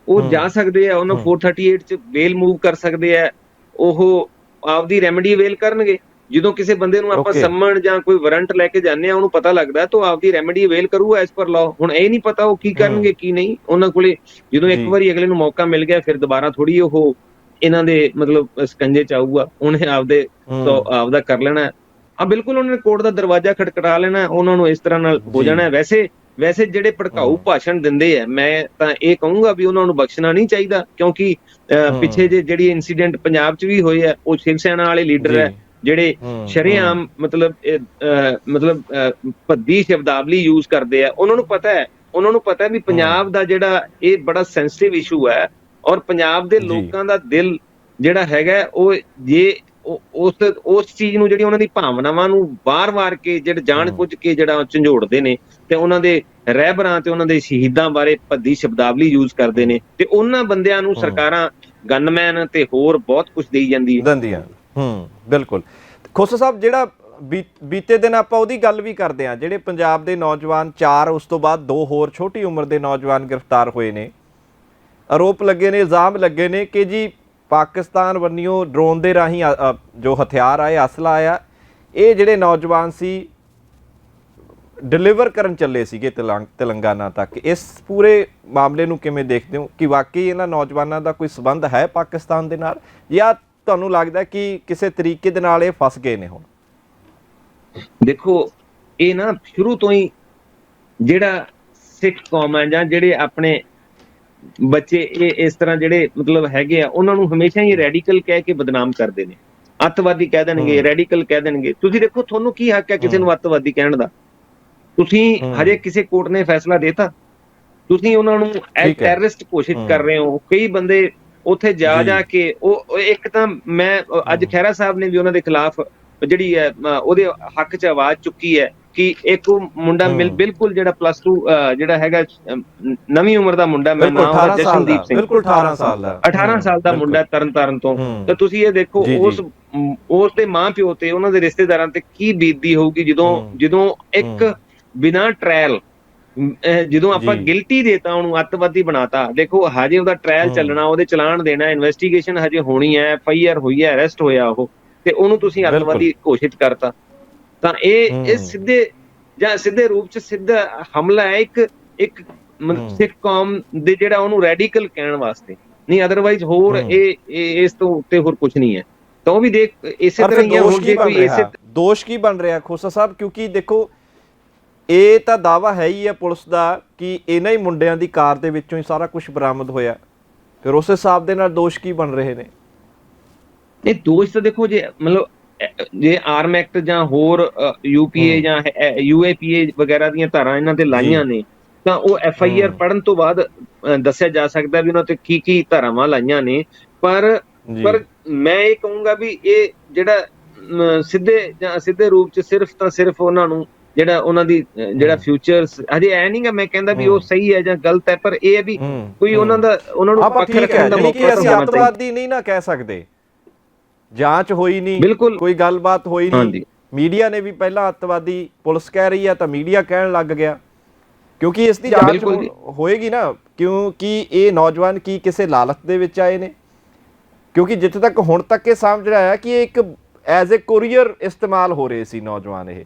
ਉਹ ਜਾ ਸਕਦੇ ਆ, ਉਹਨਾਂ 438 ਚ ਬੇਲ ਮੂਵ ਕਰ ਸਕਦੇ ਆ, ਉਹ ਆਪਦੀ ਰੈਮਡੀ ਅਵੇਲ ਕਰਨਗੇ। ਜਦੋਂ ਕਿਸੇ ਬੰਦੇ ਨੂੰ ਆਪਾਂ ਸੰਮਣ ਜਾਂ ਕੋਈ ਵਾਰੰਟ ਲੈ ਕੇ ਜਾਂਦੇ ਆ, ਉਹਨੂੰ ਪਤਾ ਲੱਗਦਾ ਤਾਂ ਉਹ ਆਪਦੀ ਰੈਮਡੀ ਅਵੇਲ ਕਰੂਗਾ ਐਸ ਪਰ ਲਾਅ। ਹੁਣ ਇਹ ਨਹੀਂ ਪਤਾ ਉਹ ਕੀ ਕਰਨਗੇ ਕੀ ਨਹੀਂ, ਉਹਨਾਂ ਕੋਲੇ ਜਦੋਂ ਇੱਕ ਵਾਰੀ ਅਗਲੇ ਨੂੰ ਮੌਕਾ ਮਿਲ ਗਿਆ ਫਿਰ ਦੁਬਾਰਾ ਥੋੜੀ ਉਹ ਇਹਨਾਂ ਦੇ ਮਤਲਬ ਸਕੰਜੇ ਚ ਆਊਗਾ, ਉਹਨੇ ਆਪਦਾ ਕਰ ਲੈਣਾ। ਬਿਲਕੁਲ ਉਹਨਾਂ ਨੇ ਕੋਰਟ ਦਾ ਦਰਵਾਜ਼ਾ ਖਟਖਟਾ ਲੈਣਾ, ਉਹਨਾਂ ਨੂੰ ਇਸ ਤਰ੍ਹਾਂ ਨਾਲ ਹੋ ਜਾਣਾ। ਵੈਸੇ ਜਿਹੜੇ ਭੜਕਾਊ ਭਾਸ਼ਣ ਦਿੰਦੇ ਆ, ਮੈਂ ਤਾਂ ਇਹ ਕਹੂੰਗਾ ਵੀ ਉਹਨਾਂ ਨੂੰ ਬਖਸ਼ਣਾ ਨਹੀਂ ਚਾਹੀਦਾ, ਕਿਉਂਕਿ ਪਿੱਛੇ ਜਿਹੜੀ ਇਨਸੀਡੈਂਟ ਪੰਜਾਬ 'ਚ ਵੀ ਹੋਏ ਆ, ਉਹ ਸ਼ਿਵ ਸੈਨਾ ਵਾਲੇ ਲੀਡਰ ਹੈ ਜਿਹੜੇ ਸ਼ਰੇਆਮ ਮਤਲਬ ਭੱਦੀ ਸ਼ਬਦਾਵਲੀ ਯੂਜ਼ ਕਰਦੇ ਆ। ਉਹਨਾਂ ਨੂੰ ਪਤਾ ਵੀ ਪੰਜਾਬ ਦਾ ਜਿਹੜਾ ਇਹ ਬੜਾ ਸੈਂਸਿਟਿਵ ਇਸ਼ੂ ਹੈ, ਔਰ ਪੰਜਾਬ ਦੇ ਲੋਕਾਂ ਦਾ ਦਿਲ ਜਿਹੜਾ ਹੈਗਾ ਉਹ ਜੇ ਉਸ ਚੀਜ਼ ਨੂੰ ਜਿਹੜੀ ਉਹਨਾਂ ਦੀ ਭਾਵਨਾਵਾਂ ਨੂੰ ਵਾਰ-ਵਾਰ ਕੇ ਜਿਹੜਾ ਜਾਣ ਬੁੱਝ ਕੇ ਜਿਹੜਾ ਝੰਜੋੜਦੇ ਨੇ ਤੇ ਉਹਨਾਂ ਦੇ ਰਹਿਬਰਾਂ ਤੇ ਉਹਨਾਂ ਦੇ ਸ਼ਹੀਦਾਂ ਬਾਰੇ ਭੱਦੀ ਸ਼ਬਦਾਵਲੀ ਯੂਜ਼ ਕਰਦੇ ਨੇ, ਤੇ ਉਹਨਾਂ ਬੰਦਿਆਂ ਨੂੰ ਸਰਕਾਰਾਂ ਗਨਮੈਨ ਤੇ ਹੋਰ ਬਹੁਤ ਕੁਝ ਦੇਈ ਜਾਂਦੀਆਂ। ਬਿਲਕੁਲ। ਖੋਸਾ ਸਾਹਿਬ, ਜਿਹੜਾ ਬੀਤੇ ਦਿਨ ਆਪਾਂ ਉਹਦੀ ਗੱਲ ਵੀ ਕਰਦੇ ਹਾਂ, ਜਿਹੜੇ ਪੰਜਾਬ ਦੇ ਨੌਜਵਾਨ 4 ਉਸ ਤੋਂ ਬਾਅਦ 2 ਹੋਰ ਛੋਟੀ ਉਮਰ ਦੇ ਨੌਜਵਾਨ ਗ੍ਰਿਫਤਾਰ ਹੋਏ ਨੇ, ਆਰੋਪ ਲੱਗੇ ਨੇ, ਇਲਜ਼ਾਮ ਲੱਗੇ ਨੇ ਕਿ ਜੀ ਪਾਕਿਸਤਾਨ ਵੱਲੋਂ ਡਰੋਨ ਦੇ ਰਾਹੀਂ ਜੋ ਹਥਿਆਰ ਆਏ, ਅਸਲਾ ਆਇਆ, ਇਹ ਜਿਹੜੇ ਨੌਜਵਾਨ ਸੀ ਡਿਲੀਵਰ ਕਰਨ ਚੱਲੇ ਸੀਗੇ ਤੇਲੰਗਾਨਾ ਤੱਕ। ਇਸ ਪੂਰੇ ਮਾਮਲੇ ਨੂੰ ਕਿਵੇਂ ਦੇਖਦੇ ਹੋ ਕਿ ਵਾਕਈ ਇਹਨਾਂ ਨੌਜਵਾਨਾਂ ਦਾ ਕੋਈ ਸਬੰਧ ਹੈ ਪਾਕਿਸਤਾਨ ਦੇ ਨਾਲ, ਜਾਂ ਤੁਹਾਨੂੰ ਲੱਗਦਾ ਕਿ ਕਿਸੇ ਤਰੀਕੇ ਦੇ ਨਾਲ ਇਹ ਫਸ ਗਏ ਨੇ? ਹੁਣ ਦੇਖੋ, ਇਹ ਨਾ ਸ਼ੁਰੂ ਤੋਂ ਹੀ ਜਿਹੜਾ ਸਿੱਖ ਕੌਮ ਹੈ ਜਾਂ ਜਿਹੜੇ ਆਪਣੇ ਬੱਚੇ ਇਹ ਇਸ ਤਰ੍ਹਾਂ ਜਿਹੜੇ ਮਤਲਬ ਹੈਗੇ ਆ, ਉਹਨਾਂ ਨੂੰ ਹਮੇਸ਼ਾ ਹੀ ਰੈਡੀਕਲ ਕਹਿ ਕੇ ਬਦਨਾਮ ਕਰਦੇ ਨੇ। ਅੱਤਵਾਦੀ ਕਹਿ ਦੇਣਗੇ, ਰੈਡੀਕਲ ਕਹਿ ਦੇਣਗੇ। ਤੁਸੀਂ ਦੇਖੋ, ਤੁਹਾਨੂੰ ਕੀ ਹੱਕ ਹੈ ਕਿਸੇ ਨੂੰ ਅੱਤਵਾਦੀ ਕਹਿਣ ਦਾ? ਤੁਸੀਂ ਹਜੇ ਕਿਸੇ ਕੋਰਟ ਨੇ ਫੈਸਲਾ ਦੇਤਾ? ਤੁਸੀਂ ਉਹਨਾਂ ਨੂੰ ਟੈਰਰਿਸਟ ਘੋਸ਼ਿਤ ਕਰ ਰਹੇ ਹੋ। ਕਈ ਬੰਦੇ ਉੱਥੇ ਜਾ ਕੇ ਉਹ ਇੱਕ ਤਾਂ ਮੈਂ ਅੱਜ ਖਹਿਰਾ ਸਾਹਿਬ ਨੇ ਵੀ ਉਹਨਾਂ ਦੇ ਖਿਲਾਫ ਜਿਹੜੀ ਹੈ ਉਹਦੇ ਹੱਕ 'ਚ ਆਵਾਜ਼ ਚੁੱਕੀ ਹੈ ਕਿ ਇੱਕ ਮੁੰਡਾ ਬਿਲਕੁਲ ਜਿਹੜਾ +2 ਜਿਹੜਾ ਹੈਗਾ ਨਵੀਂ ਉਮਰ ਦਾ ਮੁੰਡਾ, ਮੈਂ ਨਾਮ ਉਹਦਾ ਜਸ਼ਨਦੀਪ ਸਿੰਘ, ਬਿਲਕੁਲ 18 ਸਾਲ ਦਾ ਮੁੰਡਾ ਤਰਨਤਾਰਨ ਤੋਂ। ਤਾਂ ਤੁਸੀਂ ਇਹ ਦੇਖੋ ਉਸ ਦੇ ਮਾਂ ਪਿਓ ਤੇ ਉਹਨਾਂ ਦੇ ਰਿਸ਼ਤੇਦਾਰਾਂ ਤੇ ਕੀ ਬੀਤਦੀ ਹੋਊਗੀ ਜਦੋਂ ਇੱਕ ਬਿਨਾਂ ਟ੍ਰਾਇਲ, ਜਦੋਂ ਆਪਾਂ ਗਿਲਟੀ ਦੇਤਾ, ਉਹਨੂੰ ਅੱਤਵਾਦੀ ਬਣਾਤਾ। ਦੇਖੋ, ਹਜੇ ਉਹਦਾ ਟ੍ਰਾਇਲ ਚੱਲਣਾ, ਉਹਦੇ ਚਲਾਨ ਦੇਣਾ, ਇਨਵੈਸਟੀਗੇਸ਼ਨ ਹਜੇ ਹੋਣੀ ਹੈ, FIR ਹੋਈ ਹੈ, ਅਰੈਸਟ ਹੋਇਆ ਉਹ, ਤੇ ਉਹਨੂੰ ਤੁਸੀਂ ਅੱਤਵਾਦੀ ਘੋਸ਼ਿਤ ਕਰਤਾ। ਤਾਂ ਇਹ ਸਿੱਧੇ ਰੂਪ ਚ ਸਿੱਧਾ ਹਮਲਾ ਹੈ ਇੱਕ ਸਿੱਖ ਕੌਮ ਦੇ ਜਿਹੜਾ ਉਹਨੂੰ ਰੈਡੀਕਲ ਕਹਿਣ ਵਾਸਤੇ, ਨਹੀਂ ਅਦਰਵਾਈਜ਼ ਹੋਰ ਇਸ ਤੋਂ ਉੱਤੇ ਹੋਰ ਕੁਝ ਨਹੀਂ ਹੈ। ਤਾਂ ਉਹ ਵੀ ਦੇਖ ਇਸੇ ਤਰ੍ਹਾਂ ਹੀ ਦੋਸ਼ ਕੀ ਬਣ ਰਿਹਾ ਖੋਸਾ ਸਾਹਿਬ? ਕਿਉਂਕਿ ਦੇਖੋ, ਇਹ ਤਾਂ ਦਾਅਵਾ ਹੈ ਹੀ ਹੈ ਪੁਲਿਸ ਦਾ ਕਿ ਇਹਨਾਂ ਹੀ ਮੁੰਡਿਆਂ ਦੀ ਕਾਰ ਦੇ ਵਿੱਚੋਂ ਹੀ ਸਾਰਾ ਕੁਝ ਬਰਾਮਦ ਹੋਇਆ, ਫਿਰ ਉਸ ਹਿਸਾਬ ਦੇ ਨਾਲ ਦੋਸ਼ ਕੀ ਬਣ ਰਹੇ ਨੇ? ਇਹ ਦੋਸ਼ ਤਾਂ ਦੇਖੋ, ਜੇ ਆਰਮ ਐਕਟ ਜਾਂ ਹੋਰ UPA ਜਾਂ UAPA ਵਗੈਰਾ ਦੀਆਂ ਧਾਰਾਂ ਇਹਨਾਂ ਤੇ ਲਾਈਆਂ ਨੇ, ਤਾਂ ਉਹ FIR ਪੜ੍ਹਨ ਤੋਂ ਬਾਅਦ ਦੱਸਿਆ ਜਾ ਸਕਦਾ ਵੀ ਉਹਨਾਂ ਤੇ ਕੀ ਧਾਰਾਵਾਂ ਲਾਈਆਂ ਨੇ। ਪਰ ਮੈਂ ਇਹ ਕਹੂੰਗਾ ਵੀ ਇਹ ਜਿਹੜਾ ਸਿੱਧੇ ਰੂਪ ਚ ਸਿਰਫ ਉਹਨਾਂ ਨੂੰ ਜਿਹੜਾ ਉਹਨਾਂ ਦੀ ਜਿਹੜਾ ਫਿਊਚਰਸ ਹਜੇ ਐ ਨਹੀਂ ਗਾ ਮੈਂ ਕਹਿੰਦਾ ਵੀ ਉਹ ਸਹੀ ਹੈ ਜਾਂ ਗਲਤ ਹੈ, ਪਰ ਇਹ ਹੈ ਵੀ ਕੋਈ ਉਹਨਾਂ ਨੂੰ ਪੱਖ ਰੱਖਣ ਦਾ ਮੌਕਾ ਅਸੀਂ ਅੱਤਵਾਦੀ ਨਹੀਂ ਨਾ ਕਹਿ ਸਕਦੇ। ਜਾਂਚ ਹੋਈ ਨਹੀਂ, ਬਿਲਕੁਲ ਕੋਈ ਗੱਲਬਾਤ ਹੋਈ ਨਹੀਂ। ਮੀਡੀਆ ਨੇ ਵੀ ਪਹਿਲਾਂ ਅੱਤਵਾਦੀ ਪੁਲਿਸ ਕਹਿ ਰਹੀ ਹੈ ਤਾਂ ਮੀਡੀਆ ਕਹਿਣ ਲੱਗ ਗਿਆ, ਕਿਉਂਕਿ ਇਸ ਦੀ ਜਾਂਚ ਹੋਏਗੀ ਨਾ, ਕਿਉਂਕਿ ਇਹ ਨੌਜਵਾਨ ਕੀ ਕਿਸੇ ਲਾਲਚ ਦੇ ਵਿੱਚ ਆਏ ਨੇ? ਕਿਉਂਕਿ ਜਿੱਥੇ ਤੱਕ ਹੁਣ ਤੱਕ ਇਹ ਸਮਝ ਆਇਆ ਕਿ ਇਹ ਇੱਕ ਐਜ਼ ਏ ਕੋਰੀਅਰ ਇਸਤੇਮਾਲ ਹੋ ਰਹੇ ਸੀ ਨੌਜਵਾਨ। ਇਹ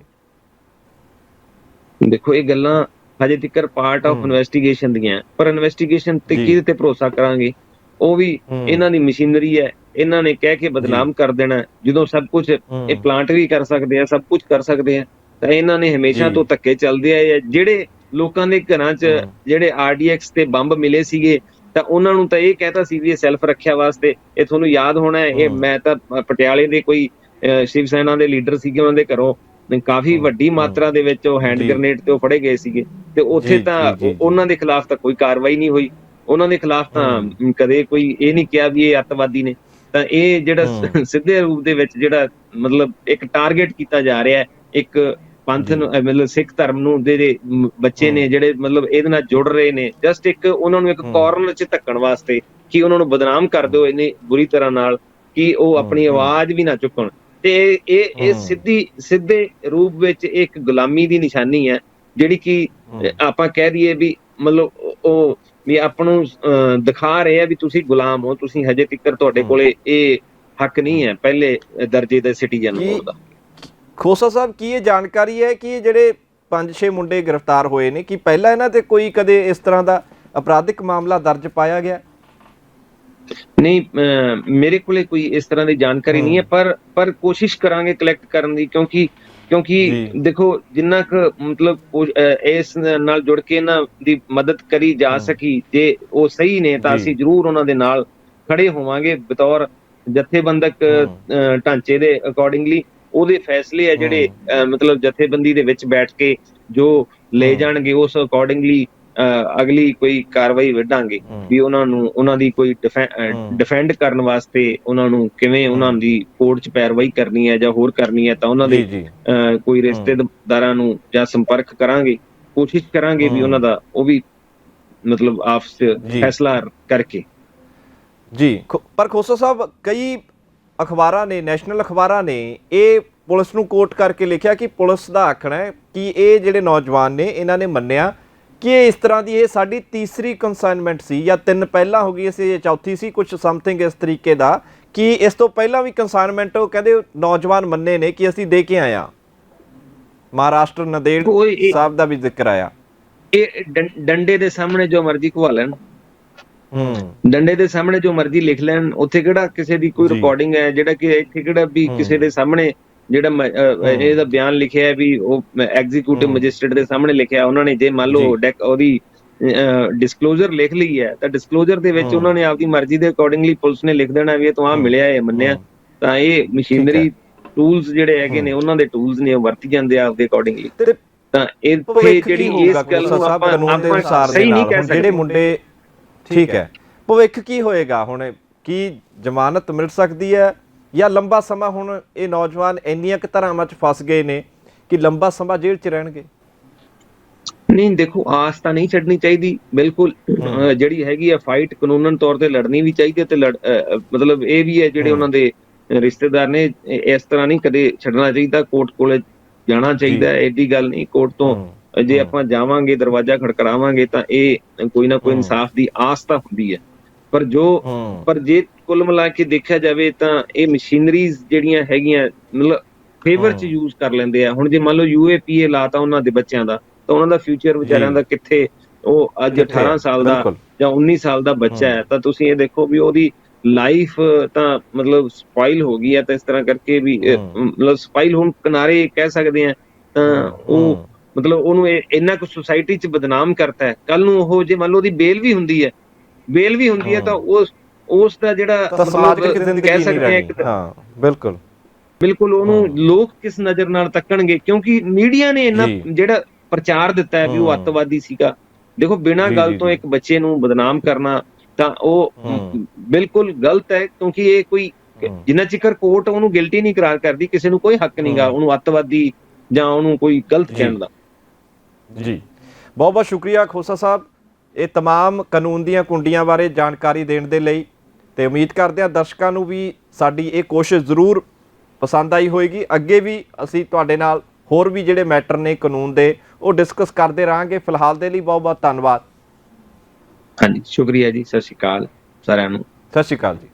ਦੇਖੋ, ਇਹ ਗੱਲਾਂ ਹਜੇ ਤੱਕ ਪਾਰਟ ਆਫ ਇਨਵੈਸਟੀਗੇਸ਼ਨ ਦੀਆਂ, ਪਰ ਇਨਵੈਸਟੀਗੇਸ਼ਨ ਤੇ ਕਿਹਦੇ ਤੇ ਭਰੋਸਾ ਕਰਾਂਗੇ? ਉਹ ਵੀ ਇਹਨਾਂ ਦੀ ਮਸ਼ੀਨਰੀ ਹੈ, ਇਹਨਾਂ ਨੇ ਕਹਿ ਕੇ ਬਦਨਾਮ ਕਰ ਦੇਣਾ, ਜਦੋਂ ਸਭ ਕੁਝ ਇਹ ਪਲਾਂਟ ਵੀ ਕਰ ਸਕਦੇ ਆ, ਸਭ ਕੁਝ ਕਰ ਸਕਦੇ ਆ। ਤਾਂ ਇਹਨਾਂ ਨੇ ਹਮੇਸ਼ਾ ਜੀ। ਤੋਂ ਧੱਕੇ ਚੱਲਦੇ ਆਏ ਆ। ਜਿਹੜੇ ਲੋਕਾਂ ਦੇ ਘਰਾਂ 'ਚ ਜਿਹੜੇ RDX ਤੇ ਬੰਬ ਮਿਲੇ ਸੀਗੇ, ਤਾਂ ਉਹਨਾਂ ਨੂੰ ਤਾਂ ਇਹ ਕਹਿਤਾ ਸੀ ਵੀ ਇਹ ਸੈਲਫ ਰੱਖਿਆ ਵਾਸਤੇ। ਇਹ ਤੁਹਾਨੂੰ ਯਾਦ ਹੋਣਾ ਹੈ, ਇਹ ਮੈਂ ਤਾਂ ਪਟਿਆਲੇ ਦੇ ਕੋਈ ਸ਼ਿਵ ਸੈਨਾ ਦੇ ਲੀਡਰ ਸੀਗੇ, ਉਹਨਾਂ ਦੇ ਘਰੋਂ ਕਾਫੀ ਵੱਡੀ ਮਾਤਰਾ ਦੇ ਵਿੱਚ ਉਹ ਹੈਂਡ ਗ੍ਰੇਨੇਡ ਤੇ ਉਹ ਫੜੇ ਗਏ ਸੀਗੇ, ਤੇ ਉੱਥੇ ਤਾਂ ਉਹਨਾਂ ਦੇ ਖਿਲਾਫ ਤਾਂ ਕੋਈ ਕਾਰਵਾਈ ਨਹੀਂ ਹੋਈ। ਉਹਨਾਂ ਦੇ ਖਿਲਾਫ ਤਾਂ ਕਦੇ ਕੋਈ ਇਹ ਨਹੀਂ ਕਿਹਾ ਵੀ ਇਹ ਅੱਤਵਾਦੀ ਨੇ। ਤਾਂ ਇਹ ਜਿਹੜਾ ਸਿੱਧੇ ਰੂਪ ਦੇ ਵਿੱਚ ਜਿਹੜਾ ਮਤਲਬ ਇੱਕ ਟਾਰਗੇਟ ਕੀਤਾ ਜਾ ਰਿਹਾ ਹੈ, ਇੱਕ ਪੰਥ ਨੂੰ ਮਤਲਬ ਸਿੱਖ ਧਰਮ ਨੂੰ ਦੇ ਬੱਚੇ ਨੇ ਜਿਹੜੇ ਮਤਲਬ ਇਹਦੇ ਨਾਲ ਜੁੜ ਰਹੇ ਨੇ, ਜਸਟ ਇੱਕ ਉਹਨਾਂ ਨੂੰ ਇੱਕ ਕਾਰਨਰ 'ਚ ਧੱਕਣ ਵਾਸਤੇ, ਕਿ ਉਹਨਾਂ ਨੂੰ ਬਦਨਾਮ ਕਰ ਦਿਓ ਇੰਨੀ ਬੁਰੀ ਤਰ੍ਹਾਂ ਨਾਲ ਕਿ ਉਹ ਆਪਣੀ ਆਵਾਜ਼ ਵੀ ਨਾ ਚੁੱਕਣ। ਤੇ ਇਹ ਸਿੱਧੇ ਰੂਪ ਵਿੱਚ ਇੱਕ ਗੁਲਾਮੀ ਦੀ ਨਿਸ਼ਾਨੀ ਹੈ, ਜਿਹੜੀ ਕਿ ਆਪਾਂ ਕਹਿ ਦਈਏ ਵੀ ਮਤਲਬ ਉਹ ਵੀ ਆਪਾਂ ਨੂੰ ਦਿਖਾ ਰਹੇ ਆ ਵੀ ਤੁਸੀਂ ਗੁਲਾਮ ਹੋ, ਤੁਸੀਂ ਹਜੇ ਤੱਕ ਤੁਹਾਡੇ ਕੋਲੇ ਇਹ ਹੱਕ ਨਹੀਂ ਹੈ ਪਹਿਲੇ ਦਰਜੇ ਦੇ ਸਿਟੀਜ਼ਨ ਹੋਣ ਦਾ। ਖੋਸਾ ਸਾਹਿਬ, ਕੀ ਇਹ ਜਾਣਕਾਰੀ ਹੈ ਕਿ ਇਹ ਜਿਹੜੇ 5-6 ਮੁੰਡੇ ਗ੍ਰਿਫਤਾਰ ਹੋਏ ਨੇ, ਕਿ ਪਹਿਲਾਂ ਇਹਨਾਂ ਤੇ ਕੋਈ ਕਦੇ ਇਸ ਤਰ੍ਹਾਂ ਦਾ ਅਪਰਾਧਿਕ ਮਾਮਲਾ ਦਰਜ ਪਾਇਆ ਗਿਆ? ਨਹੀਂ, ਮੇਰੇ ਕੋਲੇ ਕੋਈ ਇਸ ਤਰ੍ਹਾਂ ਦੀ ਜਾਣਕਾਰੀ ਨਹੀਂ ਹੈ, ਪਰ ਕੋਸ਼ਿਸ਼ ਕਰਾਂਗੇ ਕਲੈਕਟ ਕਰਨ ਦੀ, ਕਿਉਂਕਿ ਦੇਖੋ ਜਿੰਨਾ ਕੁ ਮਤਲਬ ਇਸ ਨਾਲ ਜੁੜ ਕੇ ਇਹਨਾਂ ਦੀ ਮਦਦ ਕਰੀ ਜਾ ਸਕੀ, ਜੇ ਉਹ ਸਹੀ ਨੇ ਤਾਂ ਅਸੀਂ ਜ਼ਰੂਰ ਉਹਨਾਂ ਦੇ ਨਾਲ ਖੜੇ ਹੋਵਾਂਗੇ ਬਤੌਰ ਜਥੇਬੰਦਕ ਢਾਂਚੇ ਦੇ ਅਕੋਰਡਿੰਗਲੀ। ਉਹਦੇ ਫੈਸਲੇ ਆ ਜਿਹੜੇ ਮਤਲਬ ਜਥੇਬੰਦੀ ਦੇ ਵਿੱਚ ਬੈਠ ਕੇ ਜੋ ਲੈ ਜਾਣਗੇ, ਉਸ ਅਕੋਰਡਿੰਗਲੀ ਅਗਲੀ ਕੋਈ ਕਾਰਵਾਈ ਵਿੱਢਾਂਗੇ ਵੀ ਉਹਨਾਂ ਦੀ ਕੋਈ ਡਿਫੈਂਡ ਕਰਨ ਵਾਸਤੇ ਉਹਨਾਂ ਨੂੰ ਕਿਵੇਂ ਉਹਨਾਂ ਦੀ ਕੋਰਟ 'ਚ ਪੈਰਵਾਈ ਕਰਨੀ ਹੈ ਜਾਂ ਹੋਰ ਕਰਨੀ ਹੈ, ਤਾਂ ਉਹਨਾਂ ਦੇ ਕੋਈ ਰਿਸ਼ਤੇਦਾਰਾਂ ਨੂੰ ਜਾਂ ਸੰਪਰਕ ਕਰਾਂਗੇ, ਕੋਸ਼ਿਸ਼ ਕਰਾਂਗੇ ਵੀ ਉਹਨਾਂ ਦਾ ਉਹ ਵੀ ਮਤਲਬ ਆਪਸ 'ਚ ਫੈਸਲਾ ਕਰਕੇ। ਜੀ, ਪਰ ਖੋਸਾ ਸਾਹਿਬ, ਕਈ ਅਖਬਾਰਾਂ ਨੇ, ਨੈਸ਼ਨਲ ਅਖਬਾਰਾਂ ਨੇ ਇਹ ਪੁਲਿਸ ਨੂੰ ਕੋਟ ਕਰਕੇ ਲਿਖਿਆ ਕਿ ਪੁਲਿਸ ਦਾ ਆਖਣਾ ਹੈ ਕਿ ਇਹ ਜਿਹੜੇ ਨੌਜਵਾਨ ਨੇ, ਇਹਨਾਂ ਨੇ ਮੰਨਿਆ ਕਿ ਇਸ ਤਰ੍ਹਾਂ ਦੀ ਇਹ ਸਾਡੀ ਤੀਸਰੀ ਕਨਸਾਈਨਮੈਂਟ ਸੀ, ਜਾਂ 3 ਪਹਿਲਾਂ ਹੋ ਗਈ ਸੀ, ਇਹ ਚੌਥੀ ਸੀ, ਕੁਝ ਸਮਥਿੰਗ ਇਸ ਤਰੀਕੇ ਦਾ, ਕਿ ਇਸ ਤੋਂ ਪਹਿਲਾਂ ਵੀ ਕਨਸਾਈਨਮੈਂਟ ਉਹ ਕਹਿੰਦੇ ਨੌਜਵਾਨ ਮੰਨੇ ਨੇ ਕਿ ਅਸੀਂ ਦੇ ਕੇ ਆਏ ਹਾਂ। ਮਹਾਰਾਸ਼ਟਰ ਨੰਦੇੜ ਸਾਹਿਬ ਦਾ ਵੀ ਜ਼ਿਕਰ ਆਇਆ। ਇਹ ਡੰਡੇ ਦੇ ਸਾਹਮਣੇ ਜੋ ਮਰਜ਼ੀ ਘਵਾ ਲੈਣ, ਡੰਡੇ ਦੇ ਸਾਹਮਣੇ ਜੋ ਮਰਜ਼ੀ ਲਿਖ ਲੈਣ, ਉੱਥੇ ਕਿਹੜਾ ਕਿਸੇ ਦੀ ਕੋਈ ਰਿਕਾਰਡਿੰਗ ਹੈ, ਜਿਹੜਾ ਕਿ ਇੱਥੇ ਕਿਹੜਾ ਵੀ ਕਿਸੇ ਦੇ ਸਾਹਮਣੇ ਜਿਹੜਾ ਇਹਦਾ ਬਿਆਨ ਲਿਖਿਆ ਵੀ ਉਹ ਐਗਜ਼ੀਕਿਊਟਿਵ ਮੈਜਿਸਟ੍ਰੇਟ ਦੇ ਸਾਹਮਣੇ ਲਿਖਿਆ ਉਹਨਾਂ ਨੇ। ਜੇ ਮੰਨ ਲਓ ਉਹਦੀ ਡਿਸਕਲੋਜ਼ਰ ਲਿਖ ਲਈ ਹੈ, ਤਾਂ ਡਿਸਕਲੋਜ਼ਰ ਦੇ ਵਿੱਚ ਉਹਨਾਂ ਨੇ ਆਪਦੀ ਮਰਜ਼ੀ ਦੇ ਅਕੋਰਡਿੰਗਲੀ ਪੁਲਿਸ ਨੇ ਲਿਖ ਦੇਣਾ ਵੀ ਇਹ ਤੋਂ ਆਹ ਮਿਲਿਆ, ਇਹ ਮੰਨਿਆ। ਤਾਂ ਇਹ ਮਸ਼ੀਨਰੀ ਟੂਲਸ ਜਿਹੜੇ ਹੈਗੇ ਨੇ, ਉਹਨਾਂ ਦੇ ਟੂਲਸ ਨੇ, ਉਹ ਵਰਤੀ ਜਾਂਦੇ ਆ ਆਪਦੇ ਅਕੋਰਡਿੰਗਲੀ। ਤਾਂ ਇੱਥੇ ਜਿਹੜੀ ਇਸ ਗੱਲ ਨੂੰ ਆਪਾਂ ਸਹੀ ਨਹੀਂ ਕਹਿ ਸਕਦੇ ਜਿਹੜੇ ਮੁੰਡੇ। ਠੀਕ ਹੈ, ਭਵਿੱਖ ਕੀ ਹੋਏਗਾ ਹੁਣ? ਕੀ ਜ਼ਮਾਨਤ ਮਿਲ ਸਕਦੀ ਹੈ ਜਾਂ ਲੰਬਾ ਸਮਾਂ ਹੁਣ ਇਹ ਨੌਜਵਾਨ ਇੰਨੀਆਂ ਕੁ ਧਾਰਾਵਾਂ 'ਚ ਫਸ ਗਏ ਨੇ ਕਿ ਲੰਬਾ ਸਮਾਂ ਜੇਲ੍ਹ 'ਚ ਰਹਿਣਗੇ? ਨਹੀਂ, ਦੇਖੋ ਆਸ ਤਾਂ ਨਹੀਂ ਛੱਡਣੀ ਚਾਹੀਦੀ ਬਿਲਕੁਲ। ਜਿਹੜੀ ਹੈਗੀ ਆ ਫਾਈਟ ਕਾਨੂੰਨਨ ਤੌਰ ਤੇ ਲੜਨੀ ਵੀ ਚਾਹੀਦੀ ਹੈ, ਤੇ ਮਤਲਬ ਇਹ ਵੀ ਹੈ ਜਿਹੜੇ ਉਹਨਾਂ ਦੇ ਰਿਸ਼ਤੇਦਾਰ ਨੇ, ਇਸ ਤਰ੍ਹਾਂ ਨਹੀਂ ਕਦੇ ਛੱਡਣਾ ਚਾਹੀਦਾ। ਕੋਰਟ ਕੋਲੇ ਜਾਣਾ ਚਾਹੀਦਾ ਹੈ, ਐਡੀ ਗੱਲ ਨਹੀਂ। ਕੋਰਟ ਤੋਂ ਜੇ ਆਪਾਂ ਜਾਵਾਂਗੇ, ਦਰਵਾਜ਼ਾ ਖੜਕੜਾਵਾਂਗੇ, ਤਾਂ ਇਹ ਕੋਈ ਨਾ ਕੋਈ ਇਨਸਾਫ ਦੀ ਆਸ ਤਾਂ ਹੁੰਦੀ ਹੈ। ਪਰ ਜੇ ਕੁੱਲ ਮਿਲਾ ਕੇ ਦੇਖਿਆ ਜਾਵੇ ਤਾਂ ਇਹ ਮਸ਼ੀਨਰੀਜ਼ ਜਿਹੜੀਆਂ ਹੈਗੀਆਂ ਮਤਲਬ ਫੇਵਰ 'ਚ ਯੂਜ਼ ਕਰ ਲੈਂਦੇ ਆ। ਹੁਣ ਜੇ ਮੰਨ ਲਓ UAPA ਲਾਤਾ ਉਹਨਾਂ ਦੇ ਬੱਚਿਆਂ ਦਾ, ਤਾਂ ਉਹਨਾਂ ਦਾ ਫਿਊਚਰ ਵਿਚਾਰਿਆਂ ਦਾ ਕਿੱਥੇ? ਉਹ ਅੱਜ 18 ਸਾਲ ਦਾ ਜਾਂ 19 ਸਾਲ ਦਾ ਬੱਚਾ ਹੈ, ਤਾਂ ਤੁਸੀਂ ਇਹ ਦੇਖੋ ਵੀ ਉਹਦੀ ਲਾਈਫ ਤਾਂ ਮਤਲਬ ਸਪਾਈਲ ਹੋ ਗਈ ਹੈ। ਤਾਂ ਇਸ ਤਰ੍ਹਾਂ ਕਰਕੇ ਵੀ ਮਤਲਬ ਸਪਾਈਲ ਹੁਣ ਕਿਨਾਰੇ ਕਹਿ ਸਕਦੇ ਆ, ਤਾਂ ਉਹ ਮਤਲਬ ਉਹਨੂੰ ਇੰਨਾ ਕੁ ਸੁਸਾਇਟੀ 'ਚ ਬਦਨਾਮ ਕਰਤਾ ਹੈ। ਕੱਲ ਨੂੰ ਉਹ ਜੇ ਮੰਨ ਲਓ ਉਹਦੀ ਬੇਲ ਵੀ ਹੁੰਦੀ ਹੈ, ਤਾਂ ਉਸ ਦਾ ਜਿਹੜਾ ਕਹਿ ਸਕਦੇ ਆ, ਬਿਲਕੁਲ ਉਹਨੂੰ ਲੋਕ ਕਿਸ ਨਜ਼ਰ ਨਾਲ ਤੱਕਣਗੇ, ਕਿਉਂਕਿ ਮੀਡੀਆ ਨੇ ਇੰਨਾ ਜਿਹੜਾ ਪ੍ਰਚਾਰ ਦਿੱਤਾ ਹੈ ਵੀ ਉਹ ਅੱਤਵਾਦੀ ਸੀਗਾ। ਦੇਖੋ ਬਿਨਾਂ ਗੱਲ ਤੋਂ ਇੱਕ ਬੱਚੇ ਨੂੰ ਬਦਨਾਮ ਕਰਨਾ ਤਾਂ ਉਹ ਬਿਲਕੁਲ ਗਲਤ ਹੈ, ਕਿਉਂਕਿ ਇਹ ਕੋਈ ਜਿੰਨਾ ਚਿਰ ਕੋਰਟ ਉਹਨੂੰ ਗਿਲਟੀ ਨਹੀਂ ਕਰਾਰ ਕਰਦੀ, ਕਿਸੇ ਨੂੰ ਕੋਈ ਹੱਕ ਨਹੀਂਗਾ ਉਹਨੂੰ ਅੱਤਵਾਦੀ ਜਾਂ ਉਹਨੂੰ ਕੋਈ ਗਲਤ ਕਹਿਣ ਦਾ। ਜੀ, ਬਹੁਤ ਬਹੁਤ ਸ਼ੁਕਰੀਆ ਖੋਸਾ ਸਾਹਿਬ, ਇਹ तमाम ਕਾਨੂੰਨ ਦੀਆਂ ਕੁੰਡੀਆਂ ਬਾਰੇ ਜਾਣਕਾਰੀ ਦੇਣ ਦੇ ਲਈ। ਤੇ ਉਮੀਦ ਕਰਦੇ ਹਾਂ ਦਰਸ਼ਕਾਂ ਨੂੰ ਵੀ ਸਾਡੀ ਇਹ ਕੋਸ਼ਿਸ਼ ਜ਼ਰੂਰ ਪਸੰਦ ਆਈ ਹੋਏਗੀ। ਅੱਗੇ ਵੀ ਅਸੀਂ ਤੁਹਾਡੇ ਨਾਲ ਹੋਰ ਵੀ ਜਿਹੜੇ ਮੈਟਰ ਨੇ ਕਾਨੂੰਨ ਦੇ, ਉਹ ਡਿਸਕਸ ਕਰਦੇ ਰਹਾਂਗੇ। ਫਿਲਹਾਲ ਦੇ ਲਈ ਬਹੁਤ ਬਹੁਤ ਧੰਨਵਾਦ। ਹਾਂਜੀ, ਸ਼ੁਕਰੀਆ ਜੀ। ਸਤਿ ਸ਼੍ਰੀ ਅਕਾਲ ਸਾਰਿਆਂ ਨੂੰ। ਸਤਿ ਸ਼੍ਰੀ ਅਕਾਲ ਜੀ।